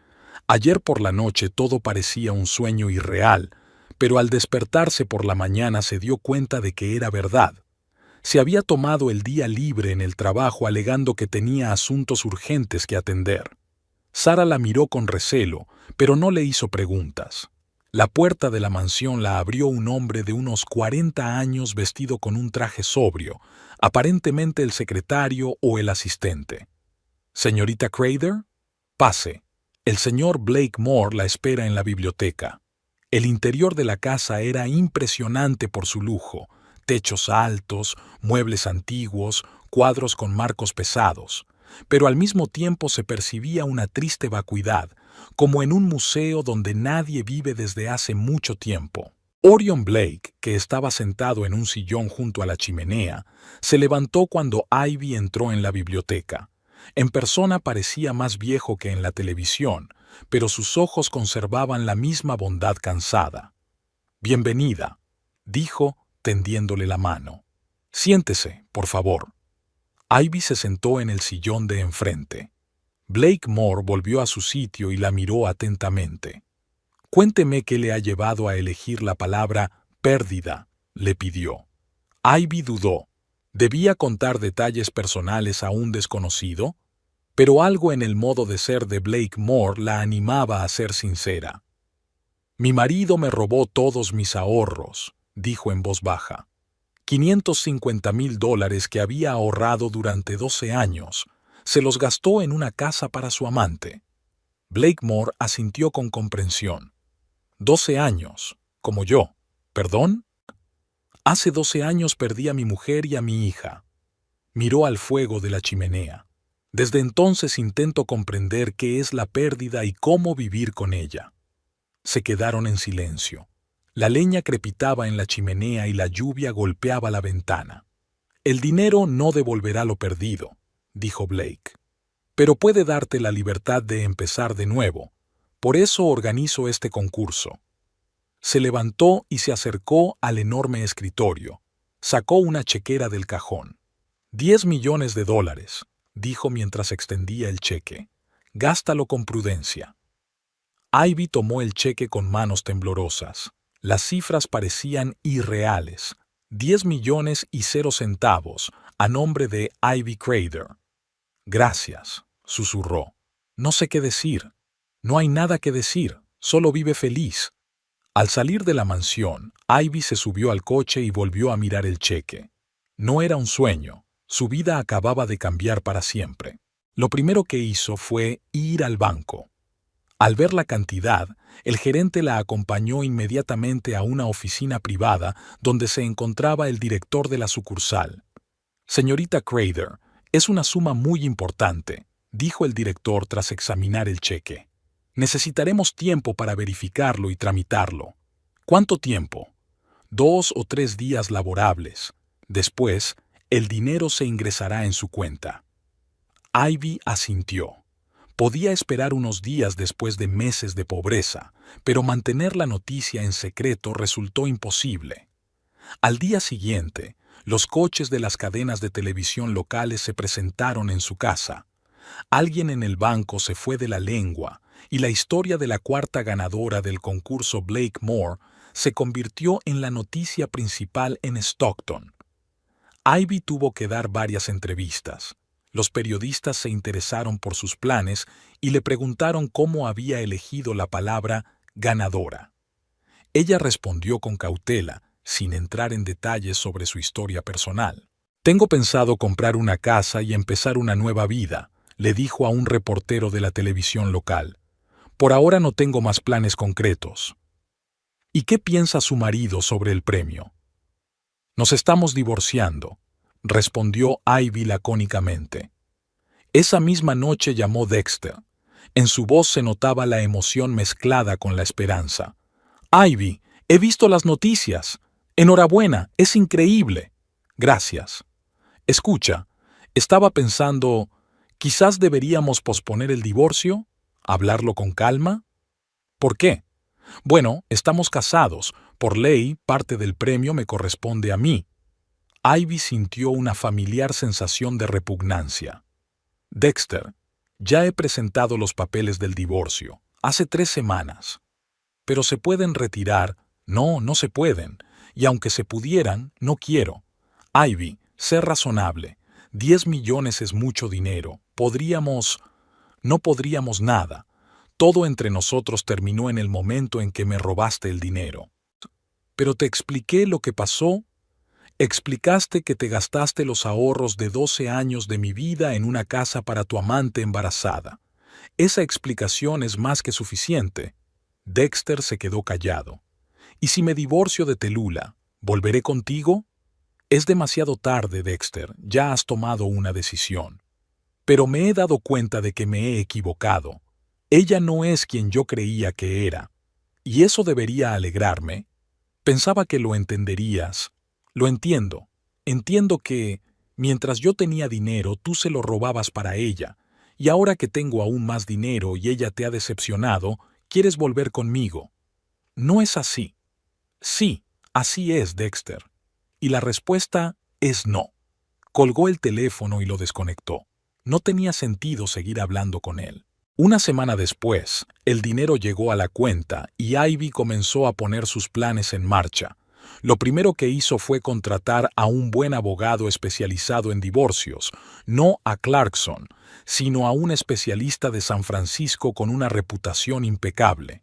Ayer por la noche todo parecía un sueño irreal, pero al despertarse por la mañana se dio cuenta de que era verdad. Se había tomado el día libre en el trabajo alegando que tenía asuntos urgentes que atender. Sara la miró con recelo, pero no le hizo preguntas. La puerta de la mansión la abrió un hombre de unos 40 años vestido con un traje sobrio, aparentemente el secretario o el asistente. «Señorita Crader, pase. El señor Blakemore la espera en la biblioteca». El interior de la casa era impresionante por su lujo: techos altos, muebles antiguos, cuadros con marcos pesados. Pero al mismo tiempo se percibía una triste vacuidad, como en un museo donde nadie vive desde hace mucho tiempo. Orion Blake, que estaba sentado en un sillón junto a la chimenea, se levantó cuando Ivy entró en la biblioteca. En persona parecía más viejo que en la televisión, pero sus ojos conservaban la misma bondad cansada. «Bienvenida», dijo, tendiéndole la mano. «Siéntese, por favor». Ivy se sentó en el sillón de enfrente. Blakemore volvió a su sitio y la miró atentamente. «Cuénteme qué le ha llevado a elegir la palabra pérdida», le pidió. Ivy dudó. ¿Debía contar detalles personales a un desconocido? Pero algo en el modo de ser de Blakemore la animaba a ser sincera. «Mi marido me robó todos mis ahorros», dijo en voz baja. $550,000 que había ahorrado durante 12 años. Se los gastó en una casa para su amante. Blakemore asintió con comprensión. «12 años, como yo. ¿Perdón?» «Hace 12 años perdí a mi mujer y a mi hija». Miró al fuego de la chimenea. «Desde entonces intento comprender qué es la pérdida y cómo vivir con ella». Se quedaron en silencio. La leña crepitaba en la chimenea y la lluvia golpeaba la ventana. «El dinero no devolverá lo perdido», dijo Blake. «Pero puede darte la libertad de empezar de nuevo. Por eso organizo este concurso». Se levantó y se acercó al enorme escritorio. Sacó una chequera del cajón. $10 millones, dijo mientras extendía el cheque. «Gástalo con prudencia». Ivy tomó el cheque con manos temblorosas. Las cifras parecían irreales. 10 millones y 0 centavos, a nombre de Ivy Crader. «Gracias», susurró. «No sé qué decir. No hay nada que decir, solo vive feliz». Al salir de la mansión, Ivy se subió al coche y volvió a mirar el cheque. No era un sueño, su vida acababa de cambiar para siempre. Lo primero que hizo fue ir al banco. Al ver la cantidad, el gerente la acompañó inmediatamente a una oficina privada donde se encontraba el director de la sucursal. «Señorita Crader, es una suma muy importante», dijo el director tras examinar el cheque. «Necesitaremos tiempo para verificarlo y tramitarlo». «¿Cuánto tiempo?» 2 o 3 días laborables. Después, el dinero se ingresará en su cuenta». Ivy asintió. Podía esperar unos días después de meses de pobreza, pero mantener la noticia en secreto resultó imposible. Al día siguiente, los coches de las cadenas de televisión locales se presentaron en su casa. Alguien en el banco se fue de la lengua y la historia de la cuarta ganadora del concurso Blakemore se convirtió en la noticia principal en Stockton. Ivy tuvo que dar varias entrevistas. Los periodistas se interesaron por sus planes y le preguntaron cómo había elegido la palabra ganadora. Ella respondió con cautela, sin entrar en detalles sobre su historia personal. «Tengo pensado comprar una casa y empezar una nueva vida», le dijo a un reportero de la televisión local. «Por ahora no tengo más planes concretos». «¿Y qué piensa su marido sobre el premio?» «Nos estamos divorciando», respondió Ivy lacónicamente. Esa misma noche llamó Dexter. En su voz se notaba la emoción mezclada con la esperanza. «Ivy, he visto las noticias. Enhorabuena, es increíble. Gracias. Escucha, estaba pensando, quizás deberíamos posponer el divorcio, hablarlo con calma. ¿Por qué? Bueno, estamos casados. Por ley, parte del premio me corresponde a mí. Ivy sintió una familiar sensación de repugnancia. Dexter, ya he presentado los papeles del divorcio, hace 3 semanas. Pero se pueden retirar. No, no se pueden. Y aunque se pudieran, no quiero. Ivy, sé razonable. 10 millones es mucho dinero. No podríamos nada. Todo entre nosotros terminó en el momento en que me robaste el dinero. Pero te expliqué lo que pasó. Explicaste que te gastaste los ahorros de 12 años de mi vida en una casa para tu amante embarazada. Esa explicación es más que suficiente. Dexter se quedó callado. ¿Y si me divorcio de Tallulah, volveré contigo? Es demasiado tarde, Dexter, ya has tomado una decisión. Pero me he dado cuenta de que me he equivocado. Ella no es quien yo creía que era. ¿Y eso debería alegrarme? Pensaba que lo entenderías. Lo entiendo. Entiendo que, mientras yo tenía dinero, tú se lo robabas para ella. Y ahora que tengo aún más dinero y ella te ha decepcionado, quieres volver conmigo. No es así. Sí, así es, Dexter. Y la respuesta es no. Colgó el teléfono y lo desconectó. No tenía sentido seguir hablando con él. Una semana después, el dinero llegó a la cuenta y Ivy comenzó a poner sus planes en marcha. Lo primero que hizo fue contratar a un buen abogado especializado en divorcios, no a Clarkson, sino a un especialista de San Francisco con una reputación impecable.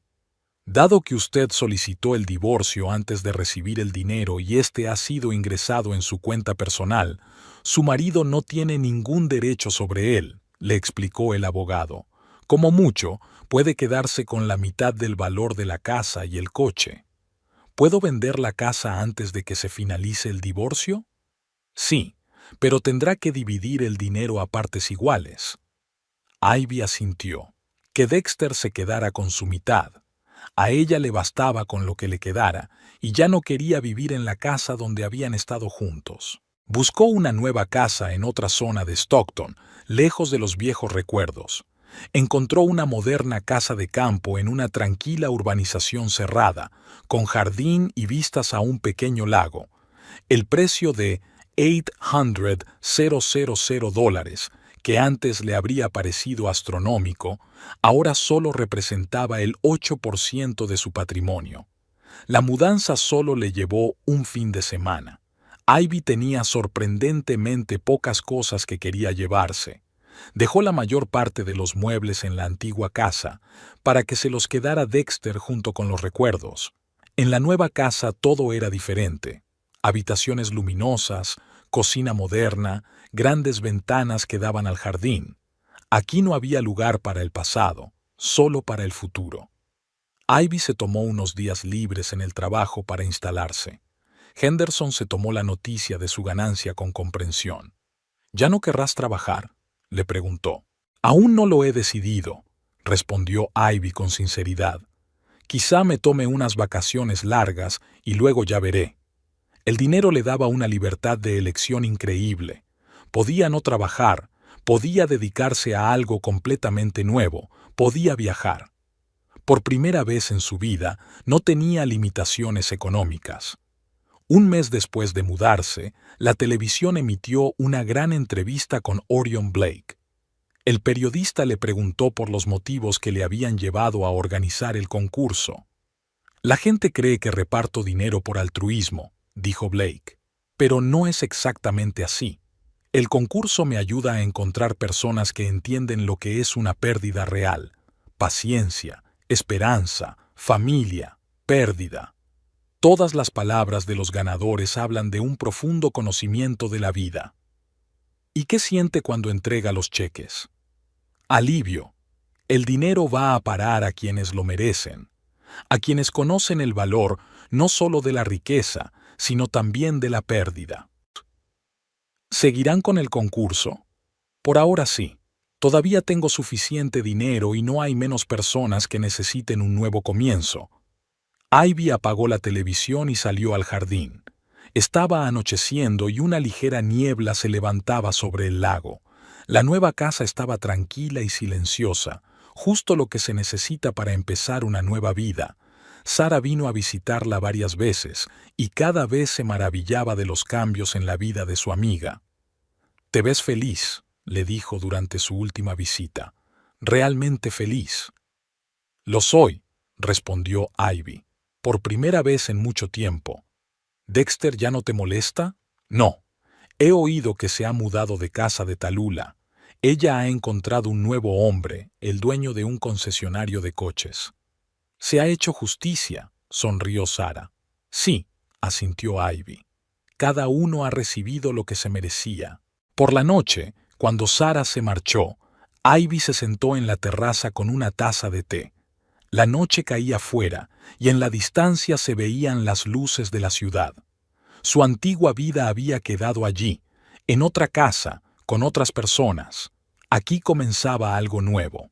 Dado que usted solicitó el divorcio antes de recibir el dinero y este ha sido ingresado en su cuenta personal, su marido no tiene ningún derecho sobre él, le explicó el abogado. Como mucho, puede quedarse con la mitad del valor de la casa y el coche. ¿Puedo vender la casa antes de que se finalice el divorcio? Sí, pero tendrá que dividir el dinero a partes iguales. Ivy asintió. Que Dexter se quedara con su mitad. A ella le bastaba con lo que le quedara, y ya no quería vivir en la casa donde habían estado juntos. Buscó una nueva casa en otra zona de Stockton, lejos de los viejos recuerdos. Encontró una moderna casa de campo en una tranquila urbanización cerrada, con jardín y vistas a un pequeño lago. El precio de $800,000, que antes le habría parecido astronómico, ahora solo representaba el 8% de su patrimonio. La mudanza solo le llevó un fin de semana. Ivy tenía sorprendentemente pocas cosas que quería llevarse. Dejó la mayor parte de los muebles en la antigua casa para que se los quedara Dexter junto con los recuerdos. En la nueva casa todo era diferente. Habitaciones luminosas, cocina moderna, grandes ventanas que daban al jardín. Aquí no había lugar para el pasado, solo para el futuro. Ivy se tomó unos días libres en el trabajo para instalarse. Henderson se tomó la noticia de su ganancia con comprensión. ¿Ya no querrás trabajar?, le preguntó. Aún no lo he decidido, respondió Ivy con sinceridad. Quizá me tome unas vacaciones largas y luego ya veré. El dinero le daba una libertad de elección increíble. Podía no trabajar, podía dedicarse a algo completamente nuevo, podía viajar. Por primera vez en su vida no tenía limitaciones económicas. Un mes después de mudarse, la televisión emitió una gran entrevista con Orion Blake. El periodista le preguntó por los motivos que le habían llevado a organizar el concurso. La gente cree que reparto dinero por altruismo, dijo Blake. Pero no es exactamente así. El concurso me ayuda a encontrar personas que entienden lo que es una pérdida real. Paciencia, esperanza, familia, pérdida. Todas las palabras de los ganadores hablan de un profundo conocimiento de la vida. ¿Y qué siente cuando entrega los cheques? Alivio. El dinero va a parar a quienes lo merecen, a quienes conocen el valor no solo de la riqueza, sino también de la pérdida. ¿Seguirán con el concurso? Por ahora sí. Todavía tengo suficiente dinero y no hay menos personas que necesiten un nuevo comienzo. Ivy apagó la televisión y salió al jardín. Estaba anocheciendo y una ligera niebla se levantaba sobre el lago. La nueva casa estaba tranquila y silenciosa, justo lo que se necesita para empezar una nueva vida. Sara vino a visitarla varias veces y cada vez se maravillaba de los cambios en la vida de su amiga. «Te ves feliz», le dijo durante su última visita. «Realmente feliz». «Lo soy», respondió Ivy. «Por primera vez en mucho tiempo». «¿Dexter ya no te molesta?» «No. He oído que se ha mudado de casa de Tallulah. Ella ha encontrado un nuevo hombre, el dueño de un concesionario de coches». «Se ha hecho justicia», sonrió Sara. «Sí», asintió Ivy. «Cada uno ha recibido lo que se merecía». Por la noche, cuando Sara se marchó, Ivy se sentó en la terraza con una taza de té. La noche caía fuera y en la distancia se veían las luces de la ciudad. Su antigua vida había quedado allí, en otra casa, con otras personas. Aquí comenzaba algo nuevo.